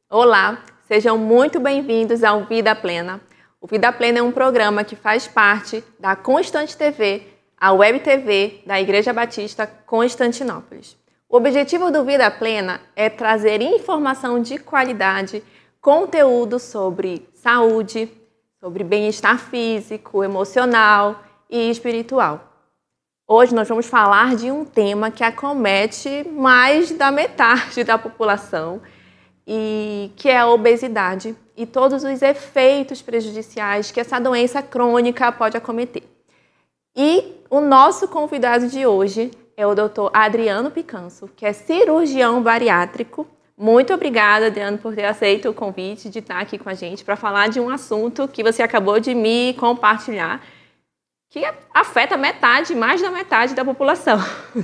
Olá, sejam muito bem-vindos ao Vida Plena. O Vida Plena é um programa que faz parte da Constante TV, a web TV da Igreja Batista Constantinópolis. O objetivo do Vida Plena é trazer informação de qualidade, conteúdo sobre saúde, sobre bem-estar físico, emocional e espiritual. Hoje nós vamos falar de um tema que acomete mais da metade da população, e que é a obesidade e todos os efeitos prejudiciais que essa doença crônica pode acometer. E o nosso convidado de hoje é o Dr. Adriano Picanso, que é cirurgião bariátrico. Muito obrigada, Adriano, por ter aceito o convite de estar aqui com a gente para falar de um assunto que você acabou de me compartilhar, que afeta mais da metade da população.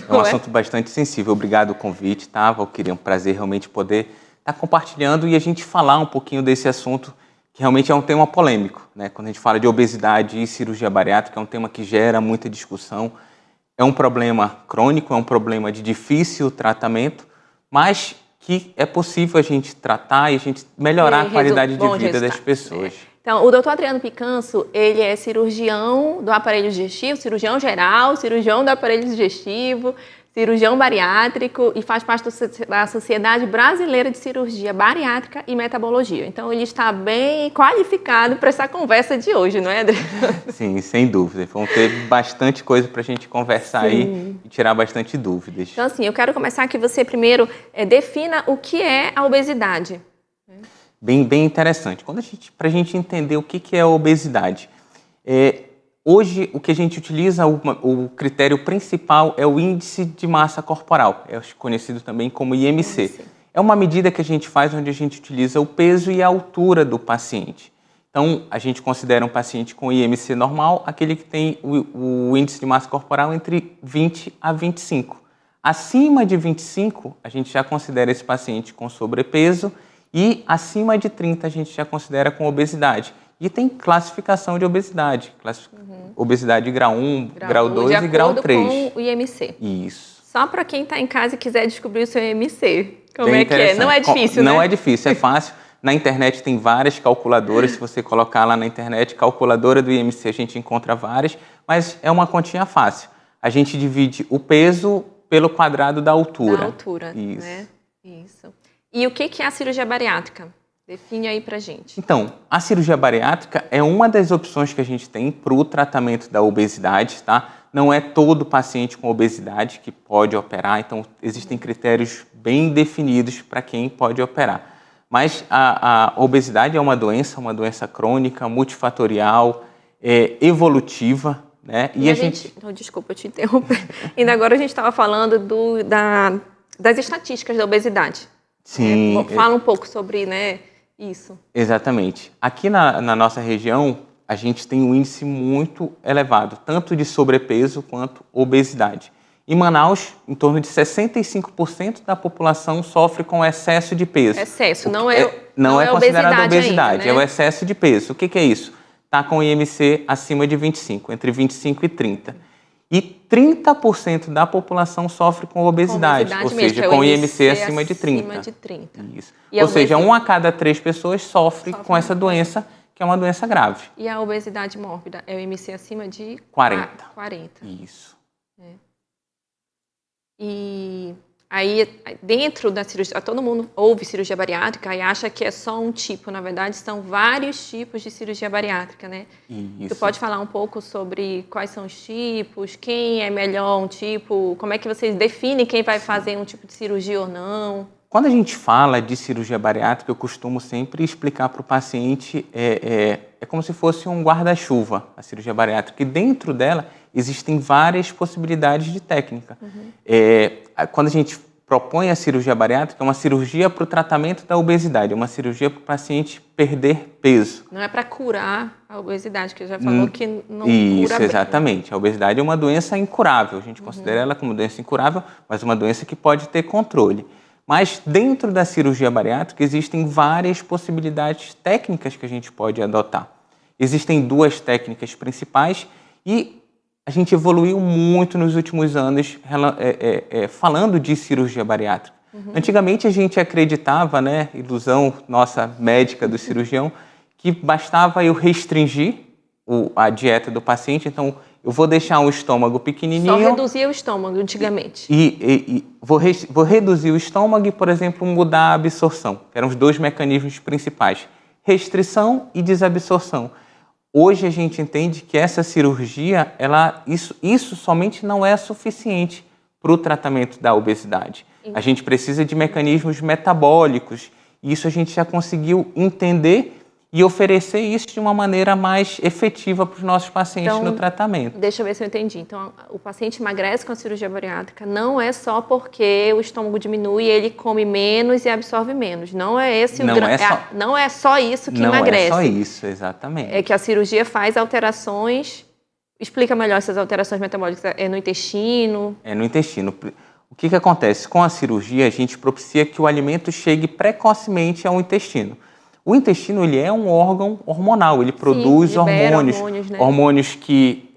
É um assunto bastante sensível. Obrigado pelo convite, tá, Valquíria? É um prazer realmente poder estar compartilhando e a gente falar um pouquinho desse assunto, que realmente é um tema polêmico, né? Quando a gente fala de obesidade e cirurgia bariátrica, é um tema que gera muita discussão. É um problema crônico, é um problema de difícil tratamento, mas que é possível a gente tratar e a gente melhorar a qualidade de vida das pessoas. Então, o Dr. Adriano Picanso, ele é cirurgião do aparelho digestivo, cirurgião geral, cirurgião do aparelho digestivo, cirurgião bariátrico e faz parte da Sociedade Brasileira de Cirurgia Bariátrica e Metabologia. Então, ele está bem qualificado para essa conversa de hoje, não é, Adriano? Sim, sem dúvida. Vão ter bastante coisa para a gente conversar aí e tirar bastante dúvidas. Então, assim, eu quero começar que você primeiro defina o que é a obesidade. Bem interessante. Para a gente entender o que é a obesidade, hoje, o que a gente utiliza, o critério principal é o índice de massa corporal, é conhecido também como IMC. É uma medida que a gente faz onde a gente utiliza o peso e a altura do paciente. Então, a gente considera um paciente com IMC normal, aquele que tem o índice de massa corporal entre 20 a 25. Acima de 25, a gente já considera esse paciente com sobrepeso e acima de 30, a gente já considera com obesidade. E tem classificação de obesidade. Obesidade grau 1, grau 2 e grau 3. Com o IMC. Isso. Só para quem está em casa e quiser descobrir o seu IMC. Como é que é? Não é difícil, né? Não é difícil, é fácil. Na internet tem várias calculadoras. Se você colocar lá na internet, calculadora do IMC, a gente encontra várias. Mas é uma continha fácil. A gente divide o peso pelo quadrado da altura. Da altura, isso. Né? Isso. E o que é a cirurgia bariátrica? Define aí pra gente. Então, a cirurgia bariátrica é uma das opções que a gente tem para o tratamento da obesidade, tá? Não é todo paciente com obesidade que pode operar, então existem critérios bem definidos para quem pode operar. Mas a obesidade é uma doença crônica, multifatorial, evolutiva, né? E a gente... Desculpa te interromper. Ainda agora a gente estava falando das estatísticas da obesidade. Sim. Fala um pouco sobre, né, isso. Exatamente. Aqui na nossa região, a gente tem um índice muito elevado, tanto de sobrepeso quanto obesidade. Em Manaus, em torno de 65% da população sofre com excesso de peso. Excesso, não é considerado obesidade, ainda, né? É o excesso de peso. O que é isso? Está com IMC acima de 25, entre 25 e 30. E 30% da população sofre com obesidade, ou seja, com IMC acima de 30. Isso. Ou seja, 1 a cada 3 pessoas sofre com essa doença, que é uma doença grave. E a obesidade mórbida é o IMC acima de 40. 40. Isso. E aí, dentro da cirurgia, todo mundo ouve cirurgia bariátrica e acha que é só um tipo. Na verdade, são vários tipos de cirurgia bariátrica, né? Isso. Tu pode falar um pouco sobre quais são os tipos, quem é melhor um tipo, como é que vocês definem quem vai fazer um tipo de cirurgia ou não? Quando a gente fala de cirurgia bariátrica, eu costumo sempre explicar para o paciente, é como se fosse um guarda-chuva, a cirurgia bariátrica, e dentro dela existem várias possibilidades de técnica. Quando a gente propõe a cirurgia bariátrica, é uma cirurgia para o tratamento da obesidade, é uma cirurgia para o paciente perder peso. Não é para curar a obesidade, que já falou que não Isso, cura bem. Exatamente. A obesidade é uma doença incurável, a gente considera ela como doença incurável, mas uma doença que pode ter controle. Mas dentro da cirurgia bariátrica existem várias possibilidades técnicas que a gente pode adotar. Existem 2 técnicas principais e a gente evoluiu muito nos últimos anos falando de cirurgia bariátrica. Antigamente a gente acreditava, né, ilusão nossa médica do cirurgião, que bastava eu restringir a dieta do paciente, então eu vou deixar um estômago pequenininho. Só reduzia o estômago antigamente. Vou reduzir o estômago e, por exemplo, mudar a absorção, que eram os 2 mecanismos principais, restrição e desabsorção. Hoje a gente entende que essa cirurgia, isso somente não é suficiente para o tratamento da obesidade. A gente precisa de mecanismos metabólicos, e isso a gente já conseguiu entender e oferecer isso de uma maneira mais efetiva para os nossos pacientes no tratamento. Deixa eu ver se eu entendi. Então, o paciente emagrece com a cirurgia bariátrica não é só porque o estômago diminui, ele come menos e absorve menos. Não é esse o não é só isso que emagrece. Não é só isso, exatamente. É que a cirurgia faz alterações. Explica melhor essas alterações metabólicas. É no intestino? É no intestino. O que acontece? Com a cirurgia, a gente propicia que o alimento chegue precocemente ao intestino. O intestino, ele é um órgão hormonal, ele produz hormônios, né? Hormônios que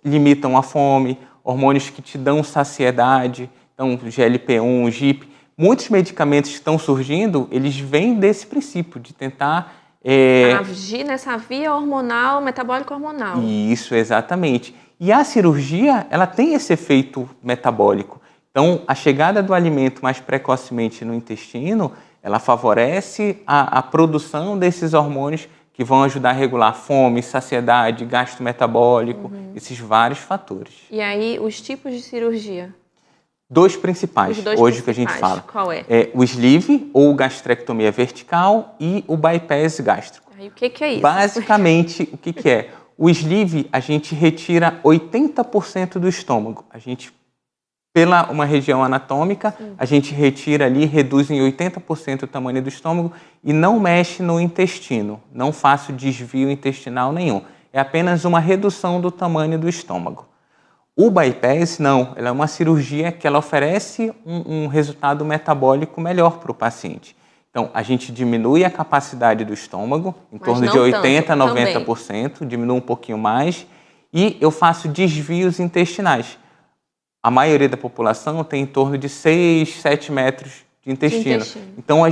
limitam a fome, hormônios que te dão saciedade, então GLP-1, GIP. Muitos medicamentos que estão surgindo, eles vêm desse princípio, de tentar... agir nessa via hormonal, metabólico-hormonal. Isso, exatamente. E a cirurgia, ela tem esse efeito metabólico. Então, a chegada do alimento mais precocemente no intestino, ela favorece a produção desses hormônios que vão ajudar a regular fome, saciedade, gasto metabólico, esses vários fatores. E aí, os tipos de cirurgia? 2 principais, hoje que a gente fala. Qual é? O sleeve, ou gastrectomia vertical, e o bypass gástrico. Aí, o que é isso? Basicamente, o que é? O sleeve, a gente retira 80% do estômago. A gente, pela uma região anatômica, a gente retira ali, reduz em 80% o tamanho do estômago e não mexe no intestino. Não faço desvio intestinal nenhum. É apenas uma redução do tamanho do estômago. O bypass, não. Ela é uma cirurgia que ela oferece um resultado metabólico melhor para o paciente. Então, a gente diminui a capacidade do estômago, em torno de 80% a 90%, diminui um pouquinho mais, e eu faço desvios intestinais. A maioria da população tem em torno de 6, 7 metros de intestino. Então,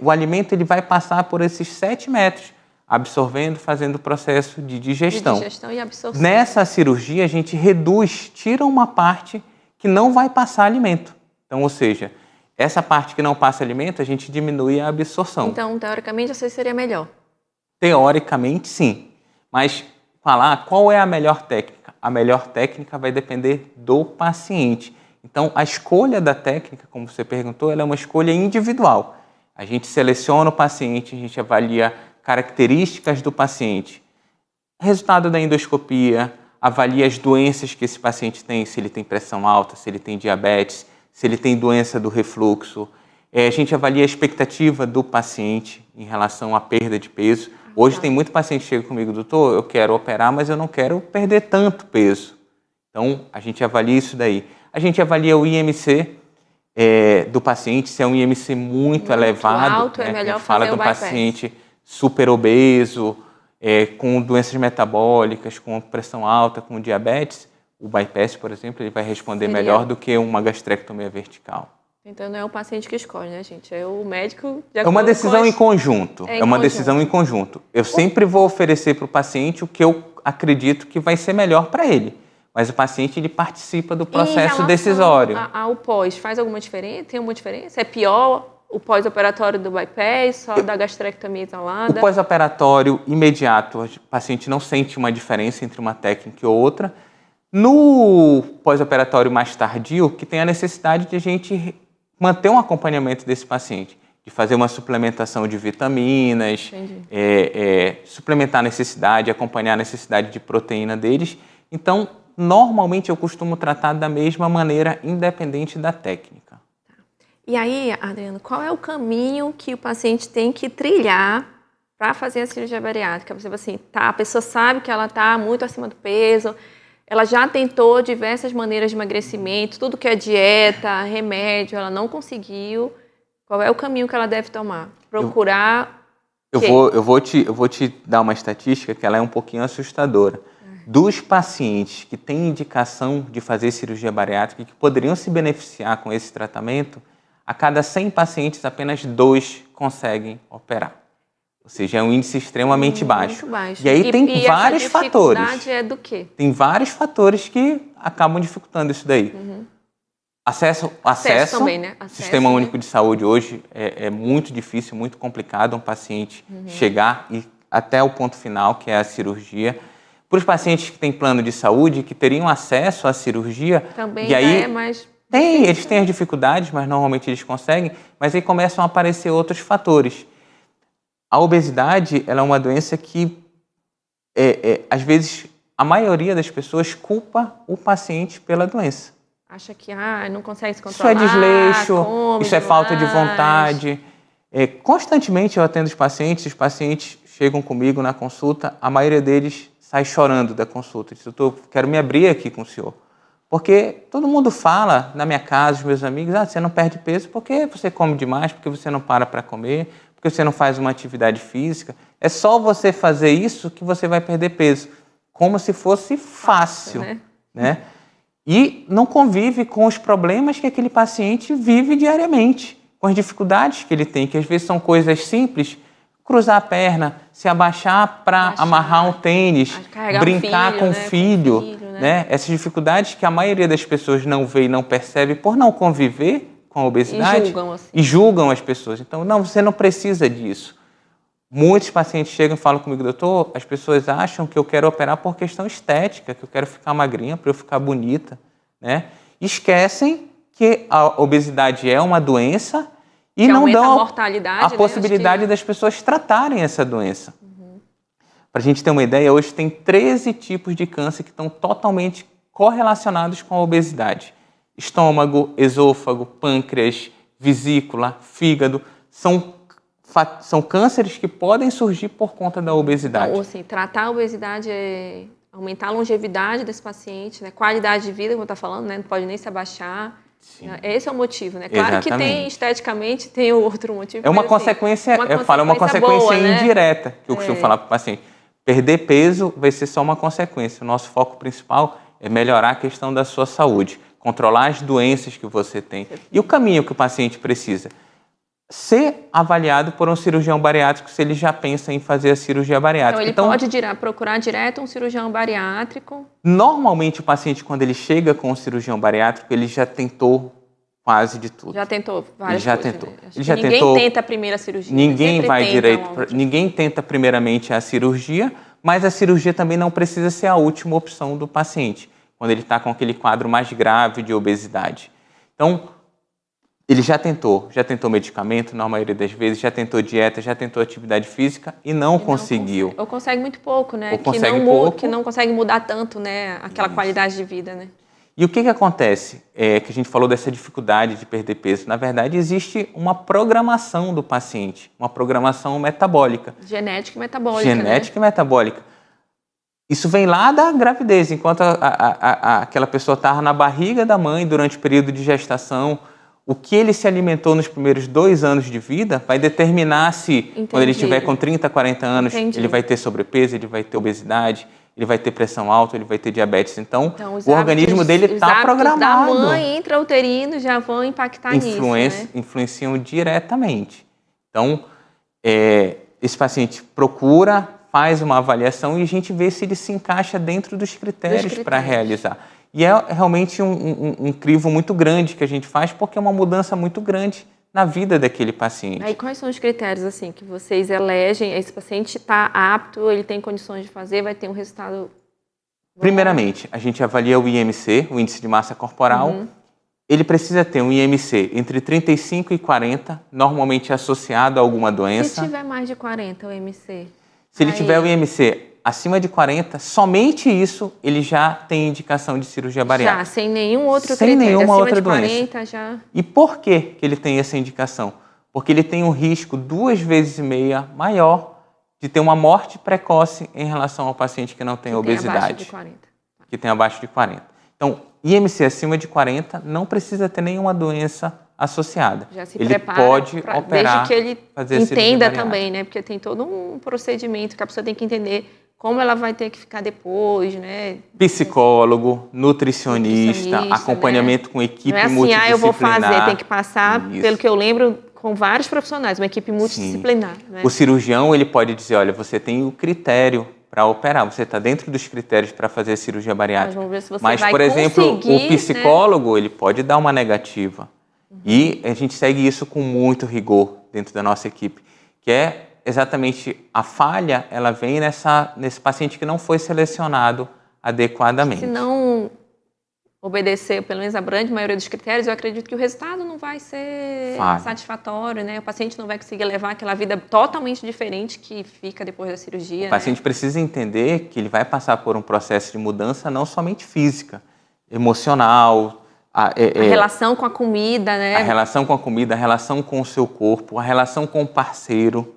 o alimento ele vai passar por esses 7 metros, absorvendo, fazendo o processo de digestão. De digestão e absorção. Nessa cirurgia, a gente reduz, tira uma parte que não vai passar alimento. Então, ou seja, essa parte que não passa alimento, a gente diminui a absorção. Então, teoricamente, essa seria melhor? Teoricamente, sim. Mas falar qual é a melhor técnica? A melhor técnica vai depender do paciente. Então, a escolha da técnica, como você perguntou, ela é uma escolha individual. A gente seleciona o paciente, a gente avalia características do paciente, resultado da endoscopia, avalia as doenças que esse paciente tem, se ele tem pressão alta, se ele tem diabetes, se ele tem doença do refluxo. A gente avalia a expectativa do paciente em relação à perda de peso. Hoje tem muito paciente que chega comigo, doutor, eu quero operar, mas eu não quero perder tanto peso. Então, a gente avalia isso daí. A gente avalia o IMC do paciente, se é um IMC muito elevado. Alto, é melhor fazer o bypass. Fala do paciente super obeso, com doenças metabólicas, com pressão alta, com diabetes. O bypass, por exemplo, ele vai responder melhor do que uma gastrectomia vertical. Então não é o paciente que escolhe, né, gente? É o médico... É uma decisão em conjunto. É uma decisão em conjunto. Eu sempre vou oferecer para o paciente o que eu acredito que vai ser melhor para ele. Mas o paciente, ele participa do processo decisório. Ao pós, faz alguma diferença? Tem alguma diferença? É pior o pós-operatório do bypass, só da gastrectomia isolada? O pós-operatório imediato, o paciente não sente uma diferença entre uma técnica e outra. No pós-operatório mais tardio, que tem a necessidade de a gente manter um acompanhamento desse paciente, de fazer uma suplementação de vitaminas, suplementar a necessidade, acompanhar a necessidade de proteína deles. Então, normalmente eu costumo tratar da mesma maneira, independente da técnica. E aí, Adriano, qual é o caminho que o paciente tem que trilhar para fazer a cirurgia bariátrica? Você assim, a pessoa sabe que ela está muito acima do peso, ela já tentou diversas maneiras de emagrecimento, tudo que é dieta, remédio, ela não conseguiu. Qual é o caminho que ela deve tomar? Procurar... Eu vou te dar uma estatística que ela é um pouquinho assustadora. Dos pacientes que têm indicação de fazer cirurgia bariátrica e que poderiam se beneficiar com esse tratamento, a cada 100 pacientes, apenas 2 conseguem operar. Ou seja, é um índice extremamente baixo. Muito baixo. E aí tem vários fatores. Essa dificuldade é do quê? Tem vários fatores que acabam dificultando isso daí. Acesso também, né? Sistema Único de Saúde hoje é muito difícil, muito complicado um paciente chegar até o ponto final, que é a cirurgia. Para os pacientes que têm plano de saúde, que teriam acesso à cirurgia... Também e aí, é mais... eles têm as dificuldades, mas normalmente eles conseguem, mas aí começam a aparecer outros fatores. A obesidade, ela é uma doença que, às vezes, a maioria das pessoas culpa o paciente pela doença. Acha que não consegue se controlar. Isso é desleixo, isso é demais. falta de vontade. Constantemente eu atendo os pacientes chegam comigo na consulta, a maioria deles sai chorando da consulta. Diz, doutor, quero me abrir aqui com o senhor. Porque todo mundo fala, na minha casa, os meus amigos, você não perde peso porque você come demais, porque você não para comer, porque você não faz uma atividade física. É só você fazer isso que você vai perder peso. Como se fosse fácil, né? E não convive com os problemas que aquele paciente vive diariamente, com as dificuldades que ele tem, que às vezes são coisas simples, cruzar a perna, se abaixar para amarrar um tênis, brincar com o filho, né? Essas dificuldades que a maioria das pessoas não vê e não percebe por não conviver com a obesidade e julgam as pessoas. Então, não, você não precisa disso. Muitos pacientes chegam e falam comigo, doutor, as pessoas acham que eu quero operar por questão estética, que eu quero ficar magrinha para eu ficar bonita, né? Esquecem que a obesidade é uma doença e não dão a mortalidade, a possibilidade das pessoas tratarem essa doença. Para a gente ter uma ideia, hoje tem 13 tipos de câncer que estão totalmente correlacionados com a obesidade. Estômago, esôfago, pâncreas, vesícula, fígado, são cânceres que podem surgir por conta da obesidade. Então, assim, tratar a obesidade é aumentar a longevidade desse paciente, né? Qualidade de vida, como eu estou falando, né? Não pode nem se abaixar. Sim. Esse é o motivo, né? Claro que tem, esteticamente, tem outro motivo. É uma consequência, eu falo, é uma consequência boa, indireta, que eu costumo falar para o paciente. Perder peso vai ser só uma consequência. O nosso foco principal é melhorar a questão da sua saúde, controlar as doenças que você tem. E o caminho que o paciente precisa? Ser avaliado por um cirurgião bariátrico se ele já pensa em fazer a cirurgia bariátrica. Então, ele pode procurar direto um cirurgião bariátrico? Normalmente, o paciente, quando ele chega com um cirurgião bariátrico, ele já tentou quase de tudo. Já tentou várias coisas. Ninguém tenta a primeira cirurgia. Ninguém tenta primeiramente a cirurgia, mas a cirurgia também não precisa ser a última opção do paciente, quando ele está com aquele quadro mais grave de obesidade. Então, ele já tentou medicamento, na maioria das vezes, já tentou dieta, já tentou atividade física e não conseguiu. Ou consegue muito pouco, né? Que não consegue mudar tanto, né? Aquela qualidade de vida, né? E o que acontece? Que a gente falou dessa dificuldade de perder peso. Na verdade, existe uma programação do paciente, uma programação metabólica. Genética e metabólica, Genética e metabólica. Isso vem lá da gravidez, enquanto aquela pessoa estava na barriga da mãe durante o período de gestação. O que ele se alimentou nos primeiros 2 anos de vida vai determinar se, quando ele estiver com 30, 40 anos, ele vai ter sobrepeso, ele vai ter obesidade, ele vai ter pressão alta, ele vai ter diabetes. Então o organismo dele está programado. Os da mãe intrauterino já vão impactar nisso, né? Influenciam diretamente. Então, esse paciente procura, faz uma avaliação e a gente vê se ele se encaixa dentro dos critérios para realizar. E é realmente um crivo muito grande que a gente faz, porque é uma mudança muito grande na vida daquele paciente. Aí quais são os critérios assim que vocês elegem? Esse paciente está apto, ele tem condições de fazer, vai ter um resultado... Primeiramente, a gente avalia o IMC, o Índice de Massa Corporal. Ele precisa ter um IMC entre 35 e 40, normalmente associado a alguma doença. Se tiver mais de 40 o IMC? Se ele tiver o IMC acima de 40, somente isso ele já tem indicação de cirurgia bariátrica. Já, sem nenhum outro sem critério. Nenhuma acima outra de 40 doença. Já... E por que ele tem essa indicação? Porque ele tem um risco 2,5 vezes maior de ter uma morte precoce em relação ao paciente que não tem obesidade. Abaixo de 40. Que tem abaixo de 40. Então, IMC acima de 40 não precisa ter nenhuma doença associada. Já se ele prepara pode operar, desde que ele fazer entenda também, né? Porque tem todo um procedimento que a pessoa tem que entender como ela vai ter que ficar depois, né? Psicólogo, nutricionista, acompanhamento, né? Com equipe multidisciplinar. Não é assim, eu vou fazer, tem que passar, pelo que eu lembro, com vários profissionais, uma equipe multidisciplinar. Né? O cirurgião, ele pode dizer, olha, você tem o critério para operar, você está dentro dos critérios para fazer a cirurgia bariátrica. Mas por exemplo, o psicólogo, né? Ele pode dar uma negativa. E a gente segue isso com muito rigor dentro da nossa equipe, que é exatamente a falha, ela vem nesse paciente que não foi selecionado adequadamente. Se não obedecer, pelo menos a grande maioria dos critérios, eu acredito que o resultado não vai ser satisfatório, né? O paciente não vai conseguir levar aquela vida totalmente diferente que fica depois da cirurgia. O paciente precisa entender que ele vai passar por um processo de mudança não somente física, emocional. A relação com a comida, né? A relação com a comida, a relação com o seu corpo, a relação com o parceiro.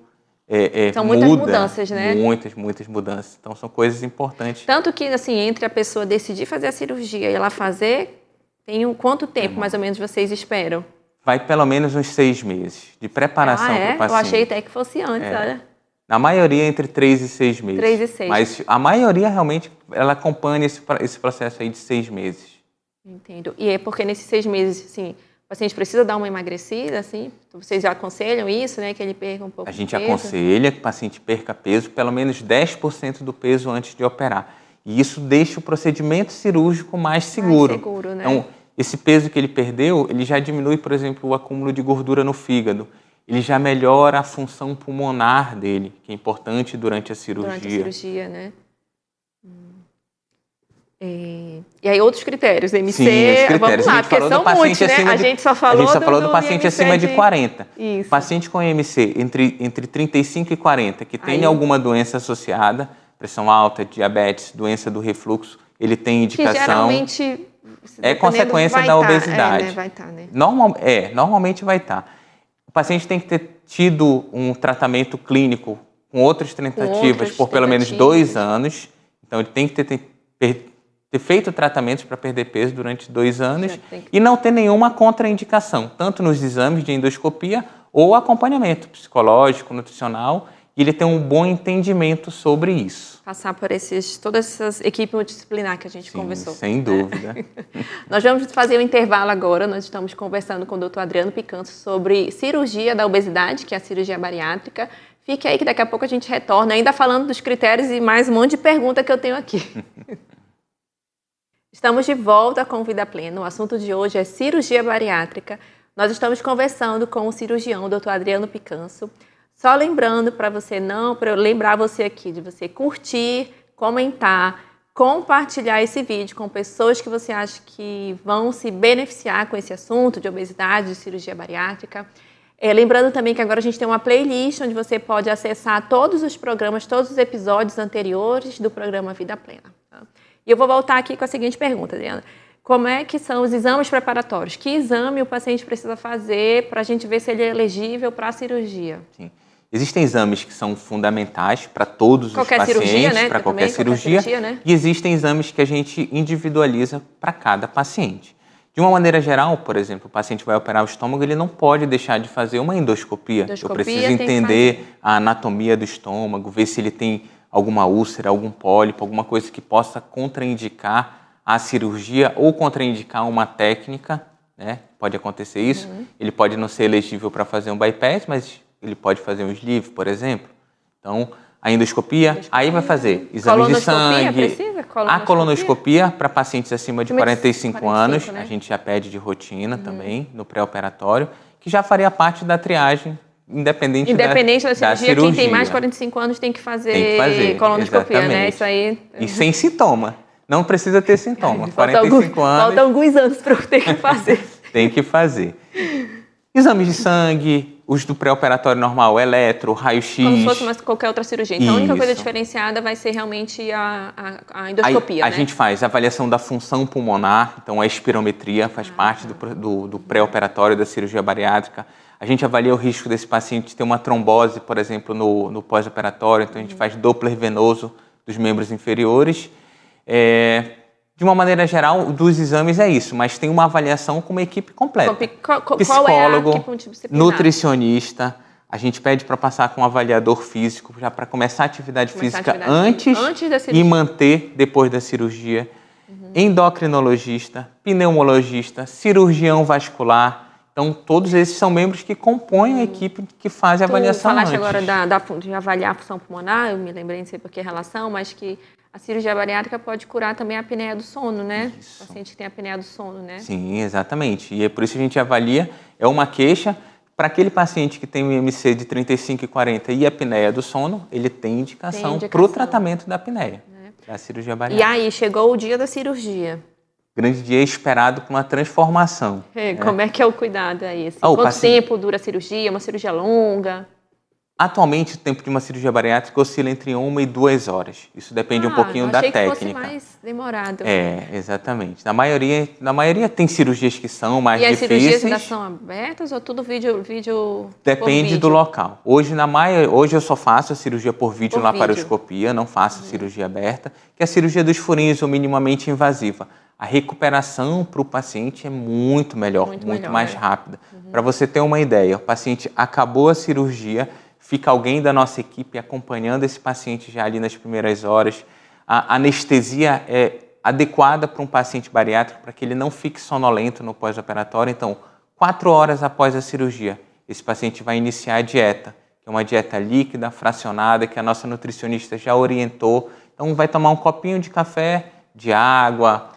São muitas mudanças, né? Muitas mudanças. Então, são coisas importantes. Tanto que, assim, entre a pessoa decidir fazer a cirurgia e ela fazer, tem quanto tempo, mais ou menos, vocês esperam? Vai pelo menos uns 6 meses de preparação para o paciente. Eu achei até que fosse antes, olha. Na maioria, entre 3 e 6 meses. 3 e 6. Mas a maioria, realmente, ela acompanha esse processo aí de 6 meses. Entendo. E é porque nesses 6 meses, assim, o paciente precisa dar uma emagrecida, assim? Vocês já aconselham isso, né? Que ele perca um pouco de peso? A gente aconselha que o paciente perca peso, pelo menos 10% do peso antes de operar. E isso deixa o procedimento cirúrgico mais seguro. Mais seguro, né? Então, esse peso que ele perdeu, ele já diminui, por exemplo, o acúmulo de gordura no fígado. Ele já melhora a função pulmonar dele, que é importante durante a cirurgia. Durante a cirurgia, né? E aí outros critérios, MC, sim, os critérios. Vamos lá, porque são muitos, né? A gente só falou do paciente acima de 40. Isso. Paciente com MC entre 35 e 40, que tem alguma doença associada, pressão alta, diabetes, doença do refluxo, ele tem indicação. Que geralmente é consequência da obesidade. Né? Vai estar, né? Normalmente vai estar. O paciente tem que ter tido um tratamento clínico com outras tentativas por pelo menos 2 anos. Então, ele tem que ter feito tratamentos para perder peso durante 2 anos e não ter nenhuma contraindicação, tanto nos exames de endoscopia ou acompanhamento psicológico, nutricional, e ele ter um bom entendimento sobre isso. Passar por todas essas equipes multidisciplinar que a gente conversou. Sem dúvida. Nós vamos fazer um intervalo agora, nós estamos conversando com o Dr. Adriano Picanso sobre cirurgia da obesidade, que é a cirurgia bariátrica. Fique aí que daqui a pouco a gente retorna, ainda falando dos critérios e mais um monte de pergunta que eu tenho aqui. Estamos de volta com Vida Plena. O assunto de hoje é cirurgia bariátrica. Nós estamos conversando com o cirurgião, o Dr. Adriano Picanso. Só lembrando para eu lembrar você aqui de você curtir, comentar, compartilhar esse vídeo com pessoas que você acha que vão se beneficiar com esse assunto de obesidade, de cirurgia bariátrica. Lembrando também que agora a gente tem uma playlist onde você pode acessar todos os programas, todos os episódios anteriores do programa Vida Plena. Tá? E eu vou voltar aqui com a seguinte pergunta, Adriana. Como é que são os exames preparatórios? Que exame o paciente precisa fazer para a gente ver se ele é elegível para a cirurgia? Sim. Existem exames que são fundamentais para todos os pacientes, cirurgia, né? Para qualquer cirurgia, né? E existem exames que a gente individualiza para cada paciente. De uma maneira geral, por exemplo, o paciente vai operar o estômago, ele não pode deixar de fazer uma endoscopia. Eu preciso entender a anatomia do estômago, ver se ele tem alguma úlcera, algum pólipo, alguma coisa que possa contraindicar a cirurgia ou contraindicar uma técnica, né? Pode acontecer isso. Ele pode não ser elegível para fazer um bypass, mas ele pode fazer um sleeve, por exemplo. Então, a endoscopia, aí vai fazer exames de sangue. A colonoscopia para pacientes acima de 45 anos, né? A gente já pede de rotina também, no pré-operatório, que já faria parte da triagem, independente da cirurgia. Quem tem mais de 45 anos tem que fazer colonoscopia, exatamente. Né? Isso aí. E sem sintoma. Não precisa ter sintoma. 45 anos. Faltam alguns anos para eu ter que fazer. Tem que fazer. Exames de sangue, os do pré-operatório normal, eletro, raio-x. Como se fosse qualquer outra cirurgia. Então, a única coisa diferenciada vai ser realmente a endoscopia, A gente faz a avaliação da função pulmonar, então a espirometria faz parte do pré-operatório da cirurgia bariátrica. A gente avalia o risco desse paciente ter uma trombose, por exemplo, no pós-operatório. Então, a gente faz Doppler venoso dos membros inferiores. De uma maneira geral, dos exames é isso, mas tem uma avaliação com uma equipe completa. Psicólogo, nutricionista, a gente pede para passar com um avaliador físico, já para começar a atividade física antes da cirurgia. E manter depois da cirurgia. Endocrinologista, pneumologista, cirurgião vascular. Então, todos esses são membros que compõem a equipe que faz a avaliação antes. Tu falaste agora de avaliar a função pulmonar, eu me lembrei, não sei por que relação, mas que a cirurgia bariátrica pode curar também a apneia do sono, né? Isso. O paciente que tem apneia do sono, né? Sim, exatamente. E é por isso que a gente avalia, é uma queixa. Para aquele paciente que tem um IMC de 35 e 40 e apneia do sono, ele tem indicação para o tratamento da apneia, da cirurgia bariátrica. E aí, chegou o dia da cirurgia. Grande dia esperado para uma transformação. Como é que é o cuidado aí? Assim, quanto tempo dura a cirurgia? Uma cirurgia longa? Atualmente, o tempo de uma cirurgia bariátrica oscila entre 1 e 2 horas. Isso depende um pouquinho da técnica. Eu achei que fosse mais demorado. Exatamente. Na maioria tem cirurgias que são mais difíceis. E as cirurgias ainda são abertas ou tudo vídeo Depende do local. Hoje eu só faço a cirurgia por videolaparoscopia, não faço cirurgia aberta, que é a cirurgia dos furinhos ou minimamente invasiva. A recuperação para o paciente é muito melhor, muito mais rápida. Para você ter uma ideia, o paciente acabou a cirurgia, fica alguém da nossa equipe acompanhando esse paciente já ali nas primeiras horas. A anestesia é adequada para um paciente bariátrico para que ele não fique sonolento no pós-operatório. Então, 4 horas após a cirurgia, esse paciente vai iniciar a dieta, que é uma dieta líquida, fracionada, que a nossa nutricionista já orientou. Então, vai tomar um copinho de café, de água.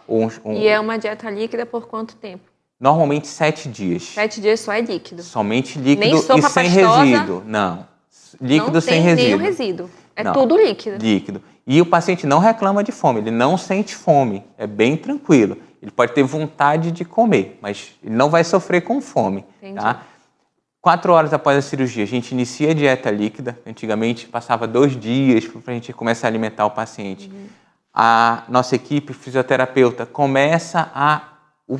E é uma dieta líquida por quanto tempo? Normalmente 7 dias. 7 dias só é líquido? Somente líquido. Nem sopa e sem pastosa, resíduo. Não. Líquido sem resíduo. Não tem nenhum resíduo. Tudo líquido. Líquido. E o paciente não reclama de fome, ele não sente fome. É bem tranquilo. Ele pode ter vontade de comer, mas ele não vai sofrer com fome. Entendi. Tá? 4 horas após a cirurgia, a gente inicia a dieta líquida. Antigamente passava 2 dias para a gente começar a alimentar o paciente. A nossa equipe fisioterapeuta começa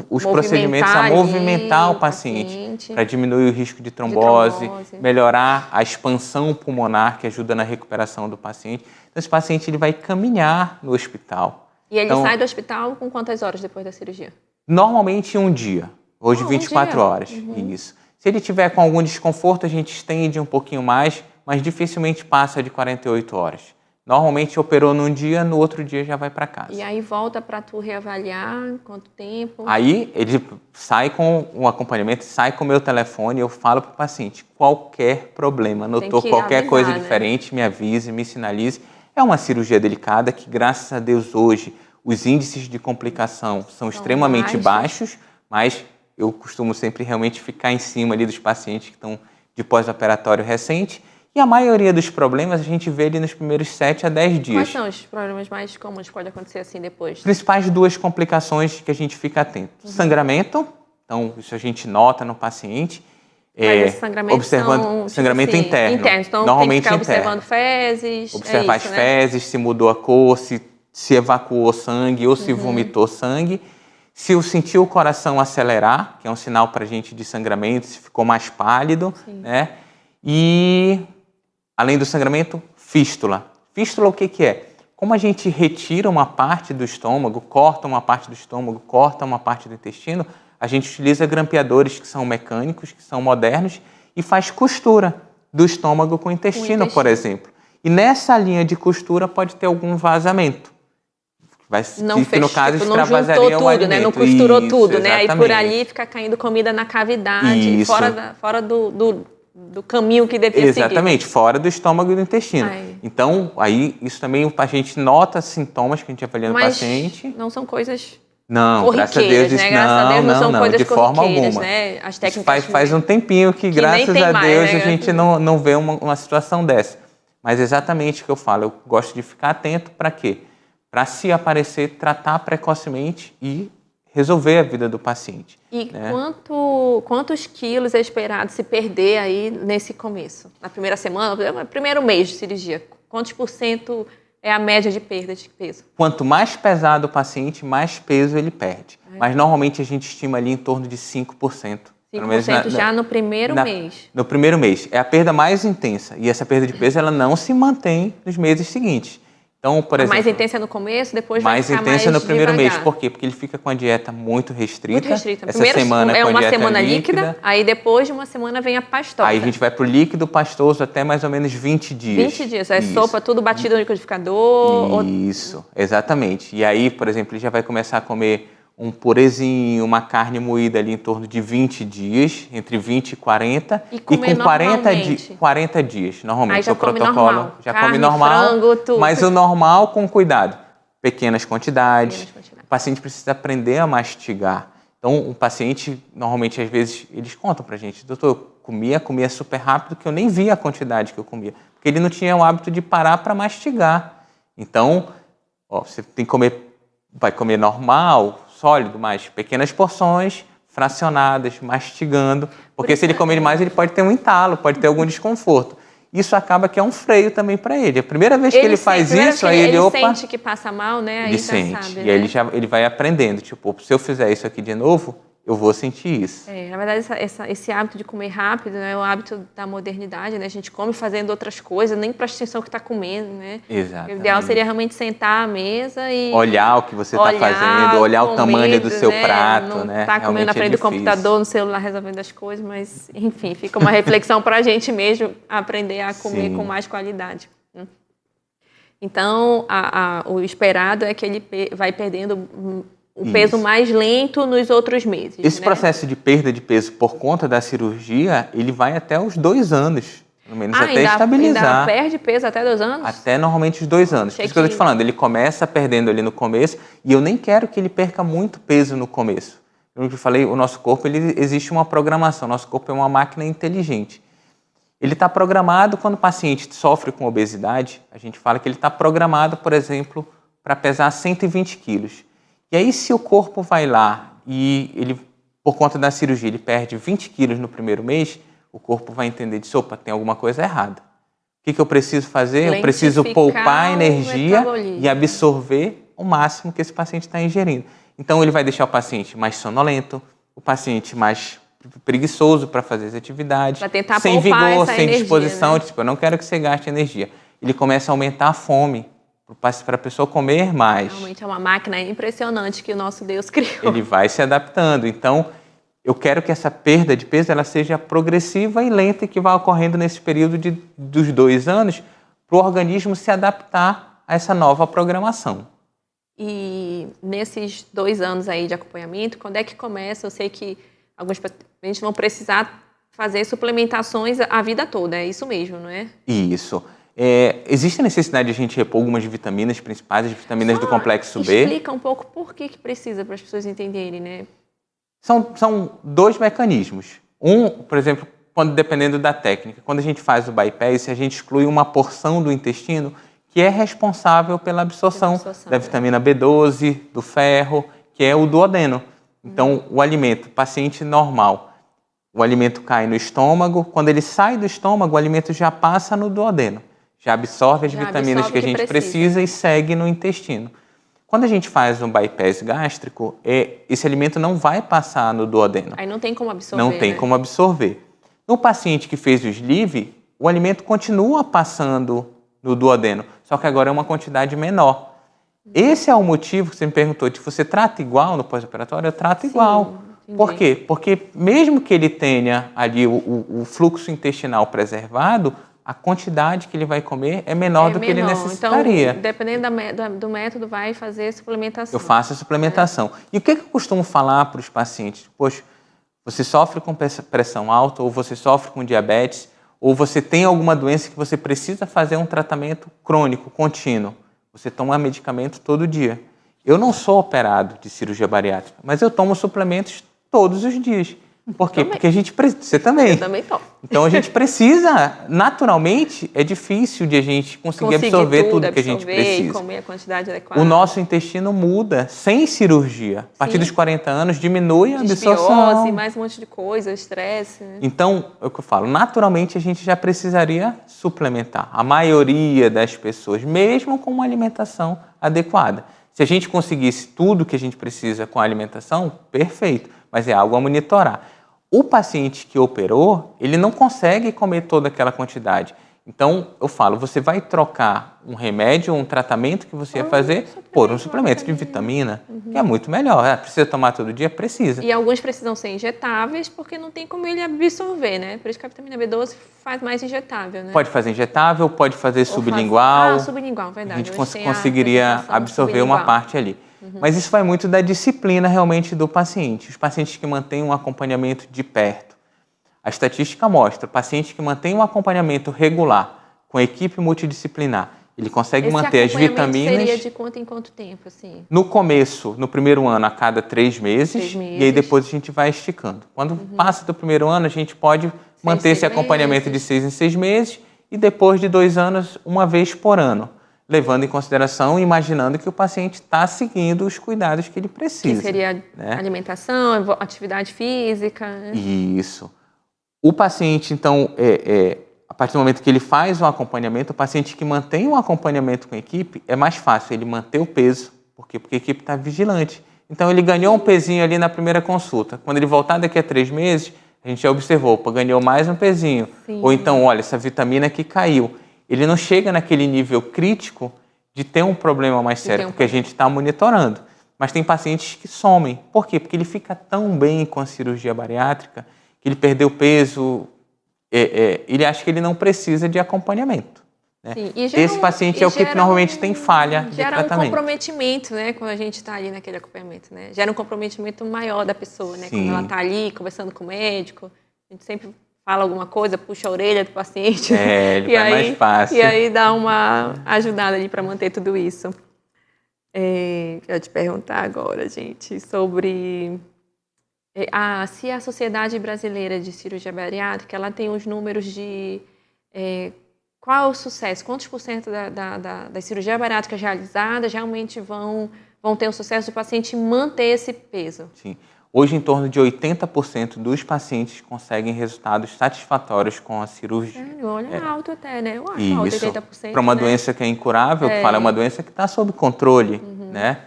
os procedimentos a movimentar o paciente para diminuir o risco de trombose, melhorar a expansão pulmonar, que ajuda na recuperação do paciente. Então, esse paciente ele vai caminhar no hospital. E ele sai do hospital com quantas horas depois da cirurgia? Normalmente 1 dia. Hoje 24 horas. Isso. Se ele tiver com algum desconforto, a gente estende um pouquinho mais, mas dificilmente passa de 48 horas. Normalmente operou num dia, no outro dia já vai para casa. E aí volta para tu reavaliar quanto tempo? Aí ele sai com o acompanhamento, sai com o meu telefone, eu falo para o paciente, qualquer problema, notou qualquer coisa diferente, me avise, me sinalize. É uma cirurgia delicada que, graças a Deus, hoje os índices de complicação são extremamente baixos, mas eu costumo sempre realmente ficar em cima ali dos pacientes que estão de pós-operatório recente. E a maioria dos problemas a gente vê ali nos primeiros 7 a 10 dias. Quais são os problemas mais comuns que pode acontecer assim depois? Principais 2 complicações que a gente fica atento. Sangramento, então isso a gente nota no paciente. Mas esse sangramento observando sangramento interno. Então normalmente tem que ficar observando fezes. Observar as fezes, se mudou a cor, se evacuou sangue ou se vomitou sangue. Se eu sentir o coração acelerar, que é um sinal para a gente de sangramento, se ficou mais pálido, né? E além do sangramento, fístula. Fístula o que é? Como a gente retira uma parte do estômago, corta uma parte do estômago, corta uma parte do intestino, a gente utiliza grampeadores que são mecânicos, que são modernos, e faz costura do estômago com o intestino, por exemplo. E nessa linha de costura pode ter algum vazamento. Que no caso extravasaria o alimento. Né? Não costurou tudo, né? Aí por ali fica caindo comida na cavidade, fora do caminho que devia seguir. Exatamente, fora do estômago e do intestino. Então, aí isso também a gente nota sintomas que a gente avalia no paciente. Não são coisas graças a Deus, né? Graças a Deus não são coisas de forma alguma. Né? As técnicas faz um tempinho que graças a Deus, a gente não vê uma situação dessa. Mas exatamente o que eu falo, eu gosto de ficar atento para quê? Para se aparecer, tratar precocemente e resolver a vida do paciente. E quantos quilos é esperado se perder aí nesse começo? Na primeira semana, no primeiro mês de cirurgia, quantos % é a média de perda de peso? Quanto mais pesado o paciente, mais peso ele perde. Mas normalmente a gente estima ali em torno de 5%. 5% já no primeiro mês? No primeiro mês. É a perda mais intensa. E essa perda de peso ela não se mantém nos meses seguintes. Então, por exemplo, mais intensa no começo, depois vai mais ficar intensa mais no primeiro mês. devagar. Por quê? Porque ele fica com a dieta muito restrita. Muito restrita. Essa Primeiro semana é com a uma dieta semana líquida, aí depois de uma semana vem a pastosa. Aí a gente vai pro líquido pastoso até mais ou menos 20 dias. 20 dias. É sopa, tudo batido no liquidificador. Isso, exatamente. E aí, por exemplo, ele já vai começar a comer um purezinho, uma carne moída ali em torno de 20 dias, entre 20 e 40. E comer com 40 dias, normalmente. Aí já o come protocolo normal. já Carne, come normal, frango, tudo. mas o normal com cuidado. Pequenas quantidades. O paciente precisa aprender a mastigar. Então, o paciente, normalmente, às vezes, eles contam pra gente, doutor, eu comia super rápido, que eu nem via a quantidade que eu comia. Porque ele não tinha o hábito de parar para mastigar. Então, você tem que comer, vai comer normal, sólido, mas pequenas porções, fracionadas, mastigando. Porque se ele comer demais, ele pode ter um entalo, pode ter algum desconforto. Isso acaba que é um freio também para ele. A primeira vez que ele faz isso, aí ele sente que passa mal, né? Aí ele já sente. sabe, E né? aí ele vai aprendendo. Tipo, se eu fizer isso aqui de novo, eu vou sentir isso. Na verdade, esse hábito de comer rápido, né, é o hábito da modernidade, né? A gente come fazendo outras coisas, nem presta atenção no que está comendo, né? Exatamente. O ideal seria realmente sentar à mesa e... olhar o que você está fazendo, olhar o tamanho do seu prato, não né? Não tá comendo na frente do computador, no celular, resolvendo as coisas, mas, enfim, fica uma reflexão para a gente mesmo aprender a comer com mais qualidade. Então, o esperado é que ele vai perdendo o peso mais lento nos outros meses. Esse processo de perda de peso por conta da cirurgia, ele vai até os 2 anos, pelo menos até estabilizar. Ainda perde peso até 2 anos? Até normalmente os 2 anos. Por isso que eu estou te falando, ele começa perdendo ali no começo e eu nem quero que ele perca muito peso no começo. Como eu falei, o nosso corpo, existe uma programação, o nosso corpo é uma máquina inteligente. Ele está programado, quando o paciente sofre com obesidade, a gente fala que ele está programado, por exemplo, para pesar 120 quilos. E aí, se o corpo vai lá e ele, por conta da cirurgia, ele perde 20 quilos no primeiro mês, o corpo vai entender de opa, tem alguma coisa errada. O que eu preciso fazer? Eu preciso poupar energia e absorver o máximo que esse paciente está ingerindo. Então, ele vai deixar o paciente mais sonolento, o paciente mais preguiçoso para fazer as atividades, sem vigor, sem disposição, né? Tipo, eu não quero que você gaste energia. Ele começa a aumentar a fome, para a pessoa comer mais. Realmente é uma máquina impressionante que o nosso Deus criou. Ele vai se adaptando. Então, eu quero que essa perda de peso ela seja progressiva e lenta e que vá ocorrendo nesse período dos 2 anos para o organismo se adaptar a essa nova programação. E nesses 2 anos aí de acompanhamento, quando é que começa? Eu sei que alguns pacientes vão precisar fazer suplementações a vida toda, é isso mesmo, não é? Isso. Existe a necessidade de a gente repor algumas vitaminas principais, as vitaminas do complexo B. Explica um pouco por que precisa, para as pessoas entenderem, né? São 2 mecanismos. Um, por exemplo, dependendo da técnica, quando a gente faz o bypass, a gente exclui uma porção do intestino que é responsável pela absorção da vitamina B12, do ferro, que é o duodeno. Então, o alimento, paciente normal, o alimento cai no estômago, quando ele sai do estômago, o alimento já passa no duodeno. Já absorve as vitaminas que a gente precisa e segue no intestino. Quando a gente faz um bypass gástrico, esse alimento não vai passar no duodeno. Aí não tem como absorver. Não tem como absorver. No paciente que fez o sleeve, o alimento continua passando no duodeno, só que agora é uma quantidade menor. Esse é o motivo que você me perguntou, de você trata igual no pós-operatório? Eu trato igual. Entendi. Por quê? Porque mesmo que ele tenha ali o fluxo intestinal preservado, a quantidade que ele vai comer é menor do que ele necessitaria. Então, dependendo do método, vai fazer suplementação. Eu faço a suplementação. E o que eu costumo falar para os pacientes? Poxa, você sofre com pressão alta, ou você sofre com diabetes, ou você tem alguma doença que você precisa fazer um tratamento crônico, contínuo. Você toma medicamento todo dia. Eu não sou operado de cirurgia bariátrica, mas eu tomo suplementos todos os dias. Por quê? Porque a gente precisa... Você também. Eu também tomo. Então a gente precisa, naturalmente, é difícil de a gente conseguir absorver tudo que a gente precisa. E comer a quantidade adequada. O nosso intestino muda sem cirurgia. A partir dos 40 anos diminui a absorção. Mais um monte de coisa, estresse. Né? Então, é o que eu falo, naturalmente a gente já precisaria suplementar. A maioria das pessoas, mesmo com uma alimentação adequada. Se a gente conseguisse tudo que a gente precisa com a alimentação, perfeito. Mas é algo a monitorar. O paciente que operou, ele não consegue comer toda aquela quantidade. Então, eu falo, você vai trocar um remédio ou um tratamento que você ia fazer por um suplemento de vitamina, que é muito melhor. Precisa tomar todo dia? Precisa. E alguns precisam ser injetáveis, porque não tem como ele absorver, né? Por isso que a vitamina B12 faz mais injetável, né? Pode fazer injetável, pode fazer sublingual. Sublingual, verdade. A gente conseguiria absorver uma parte ali. Mas isso vai muito da disciplina realmente do paciente. Os pacientes que mantêm um acompanhamento de perto. A estatística mostra, paciente que mantém um acompanhamento regular com equipe multidisciplinar, ele consegue manter as vitaminas... seria de quanto em quanto tempo, assim? No começo, no primeiro ano, a cada 3 meses, e aí depois a gente vai esticando. Quando passa do primeiro ano, a gente pode manter esse acompanhamento de 6 em 6 meses e depois de 2 anos, uma vez por ano, levando em consideração e imaginando que o paciente está seguindo os cuidados que ele precisa. Que seria alimentação, atividade física. Né? Isso. O paciente, então, a partir do momento que ele faz um acompanhamento, o paciente que mantém um acompanhamento com a equipe, é mais fácil ele manter o peso. Por quê? Porque a equipe está vigilante. Então, ele ganhou um pezinho ali na primeira consulta. Quando ele voltar daqui a 3 meses, a gente já observou, ganhou mais um pezinho. Sim. Ou então, olha, essa vitamina aqui caiu. Ele não chega naquele nível crítico de ter um problema mais sério, porque a gente está monitorando. Mas tem pacientes que somem. Por quê? Porque ele fica tão bem com a cirurgia bariátrica, que ele perdeu peso, ele acha que ele não precisa de acompanhamento. Né? Sim, esse paciente é o que normalmente tem falha de tratamento. Gera um comprometimento, né, quando a gente está ali naquele acompanhamento. Né? Gera um comprometimento maior da pessoa, né? Quando ela está ali conversando com o médico, a gente sempre fala alguma coisa, puxa a orelha do paciente. Ele vai mais fácil. E aí dá uma ajudada ali para manter tudo isso. Quero te perguntar agora, gente, sobre... se a Sociedade Brasileira de Cirurgia Bariátrica ela tem os números de qual é o sucesso, quantos por cento da cirurgia bariátrica realizada realmente vão ter o sucesso do paciente manter esse peso? Sim. Hoje, em torno de 80% dos pacientes conseguem resultados satisfatórios com a cirurgia. Olha, alto até, né? Eu acho alto, 80%. Para uma doença que é incurável, que fala, é uma doença que está sob controle, né?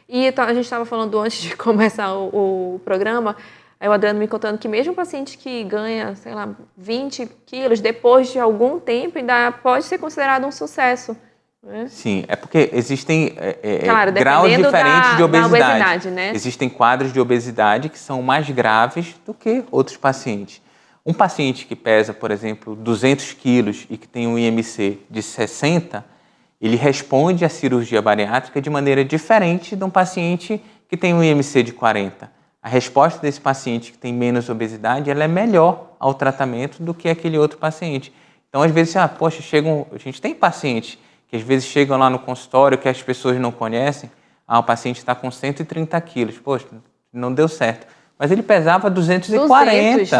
E a gente estava falando antes de começar o programa, aí o Adriano me contando que mesmo um paciente que ganha, sei lá, 20 quilos, depois de algum tempo ainda pode ser considerado um sucesso. Né? Sim, é porque existem graus diferentes de obesidade. Da obesidade, né? Existem quadros de obesidade que são mais graves do que outros pacientes. Um paciente que pesa, por exemplo, 200 quilos e que tem um IMC de 60, ele responde à cirurgia bariátrica de maneira diferente de um paciente que tem um IMC de 40. A resposta desse paciente que tem menos obesidade, ela é melhor ao tratamento do que aquele outro paciente. Então, às vezes, a gente tem pacientes que às vezes chegam lá no consultório que as pessoas não conhecem. O paciente está com 130 quilos. Poxa, não deu certo. Mas ele pesava 240. 200.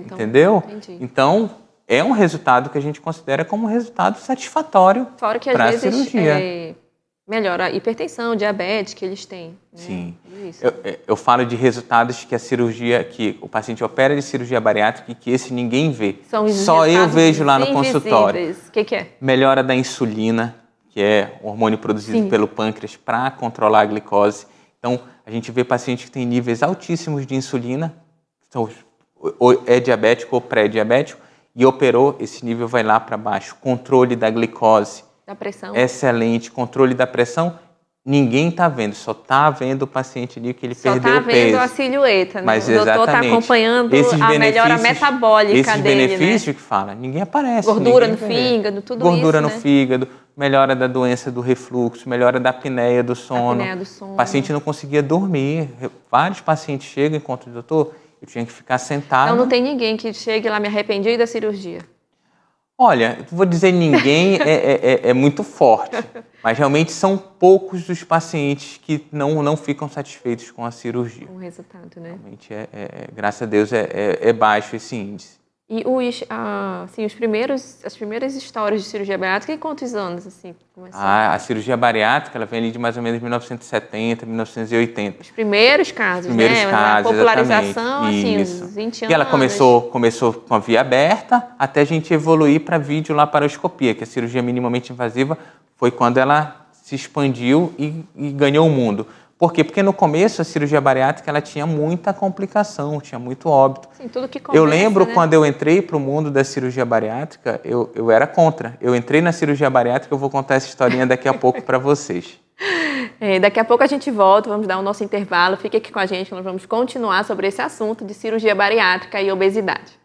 Então, entendeu? Entendi. Então, é um resultado que a gente considera como um resultado satisfatório para a cirurgia. Fora que às vezes melhora a hipertensão, diabetes que eles têm. Né? Sim. Eu falo de resultados que que o paciente opera de cirurgia bariátrica e que esse ninguém vê. Só eu vejo lá no consultório. O que é? Melhora da insulina, que é o hormônio produzido pelo pâncreas para controlar a glicose. Então, a gente vê pacientes que têm níveis altíssimos de insulina, então, ou é diabético ou pré-diabético, e operou, esse nível vai lá para baixo. Controle da glicose. Da pressão. Excelente. Controle da pressão, ninguém está vendo. Só está vendo o paciente ali que ele perdeu o peso. Só está vendo a silhueta, né? Mas o doutor está acompanhando a melhora metabólica dele, Esses benefícios que fala, ninguém aparece. Gordura no fígado, tudo isso, Gordura no fígado, melhora da doença do refluxo, melhora da apneia do sono. O paciente não conseguia dormir. Vários pacientes chegam e encontram o doutor... Eu tinha que ficar sentado. Então não tem ninguém que chegue lá, me arrependi da cirurgia. Olha, vou dizer ninguém é muito forte, mas realmente são poucos dos pacientes que não ficam satisfeitos com a cirurgia. Com o resultado, né? Realmente, graças a Deus, é baixo esse índice. E as primeiras histórias de cirurgia bariátrica, em quantos anos assim começou? A cirurgia bariátrica, ela vem ali de mais ou menos 1970, 1980. Os primeiros casos, né? A popularização, assim, uns 20 anos. E ela começou com a via aberta, até a gente evoluir para videolaparoscopia, que a cirurgia minimamente invasiva foi quando ela se expandiu e ganhou o mundo. Por quê? Porque no começo a cirurgia bariátrica ela tinha muita complicação, tinha muito óbito. Sim, tudo que começa, eu lembro, né? quando eu entrei para o mundo da cirurgia bariátrica, eu era contra. Eu entrei na cirurgia bariátrica, eu vou contar essa historinha daqui a pouco para vocês. Daqui a pouco a gente volta, vamos dar o nosso intervalo. Fique aqui com a gente, nós vamos continuar sobre esse assunto de cirurgia bariátrica e obesidade.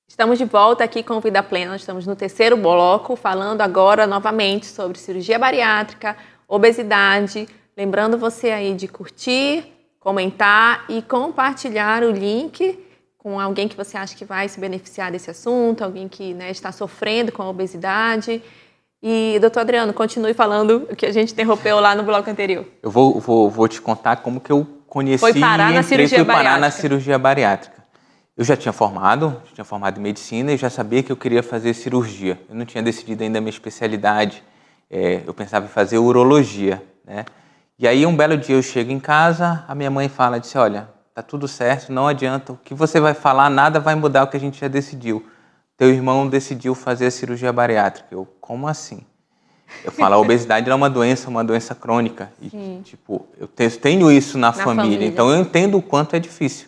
Estamos de volta aqui com o Vida Plena, nós estamos no terceiro bloco, falando agora novamente sobre cirurgia bariátrica, obesidade. Lembrando você aí de curtir, comentar e compartilhar o link com alguém que você acha que vai se beneficiar desse assunto, alguém que, né, está sofrendo com a obesidade. E, doutor Adriano, continue falando o que a gente interrompeu lá no bloco anterior. Eu vou te contar como que eu conheci e fui parar na cirurgia bariátrica. Eu já tinha formado em medicina e já sabia que eu queria fazer cirurgia. Eu não tinha decidido ainda a minha especialidade. Eu pensava em fazer urologia, né? E aí, um belo dia eu chego em casa, a minha mãe disse, olha, tá tudo certo, não adianta, o que você vai falar, nada vai mudar o que a gente já decidiu. Teu irmão decidiu fazer a cirurgia bariátrica. Eu, como assim? Eu falo, a obesidade é uma doença crônica. E, tipo, eu tenho isso na família, então eu entendo o quanto é difícil.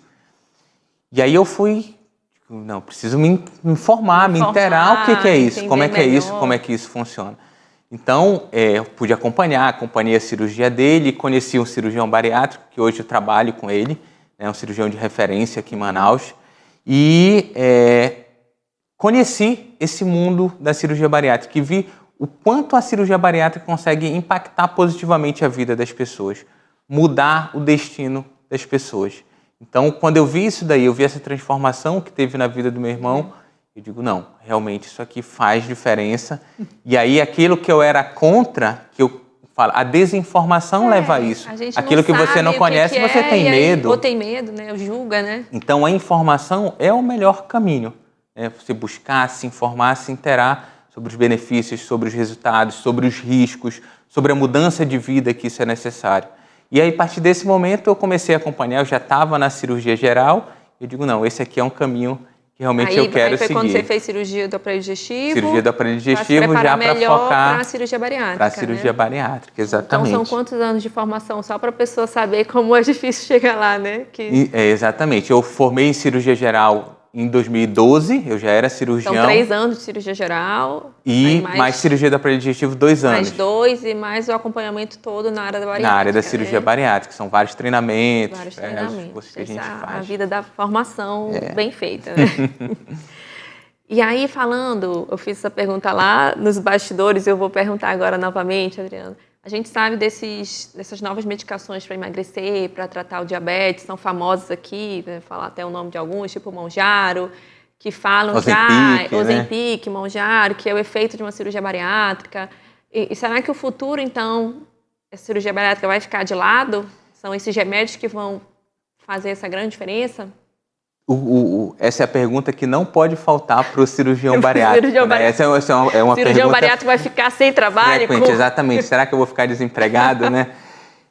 E aí eu fui, não, preciso me informar, me inteirar o que é isso, como é que é isso, como é que isso funciona. Então, eu pude acompanhei a cirurgia dele, conheci um cirurgião bariátrico, que hoje eu trabalho com ele, é um cirurgião de referência aqui em Manaus, e conheci esse mundo da cirurgia bariátrica e vi o quanto a cirurgia bariátrica consegue impactar positivamente a vida das pessoas, mudar o destino das pessoas. Então, quando eu vi isso daí, eu vi essa transformação que teve na vida do meu irmão, eu digo, não, realmente isso aqui faz diferença. E aí, aquilo que eu era contra, que eu falo, a desinformação leva a isso. Aquilo que você não conhece, você tem medo. Ou tem medo, né? Julga, né? Então, a informação é o melhor caminho. Você buscar, se informar, se inteirar sobre os benefícios, sobre os resultados, sobre os riscos, sobre a mudança de vida que isso é necessário. E aí, a partir desse momento, eu comecei a acompanhar, eu já estava na cirurgia geral, eu digo, não, esse aqui é um caminho que realmente eu quero seguir. Aí foi quando você fez cirurgia do aparelho digestivo? Cirurgia do aparelho digestivo, já para focar... para a cirurgia bariátrica, para a cirurgia bariátrica, exatamente. Então, são quantos anos de formação? Só para a pessoa saber como é difícil chegar lá, né? Exatamente. Eu formei em cirurgia geral em 2012, eu já era cirurgião. São 3 anos de cirurgia geral. E mais cirurgia do aparelho digestivo, 2 anos. Mais 2 e mais o acompanhamento todo na área da bariátrica. Na área da cirurgia bariátrica, são vários treinamentos. Vários treinamentos. Que a gente faz. A vida da formação bem feita, né? E aí, falando, eu fiz essa pergunta lá nos bastidores, eu vou perguntar agora novamente, Adriano. A gente sabe dessas novas medicações para emagrecer, para tratar o diabetes, são famosas aqui, vou falar até o nome de alguns, tipo Mounjaro, que falam Ozempic, né? Mounjaro, que é o efeito de uma cirurgia bariátrica. E será que o futuro, então, a cirurgia bariátrica vai ficar de lado? São esses remédios que vão fazer essa grande diferença? Essa é a pergunta que não pode faltar para o cirurgião bariátrico. Né? Essa é uma cirurgião pergunta bariátrico vai ficar sem trabalho? Exatamente. Será que eu vou ficar desempregado? Né?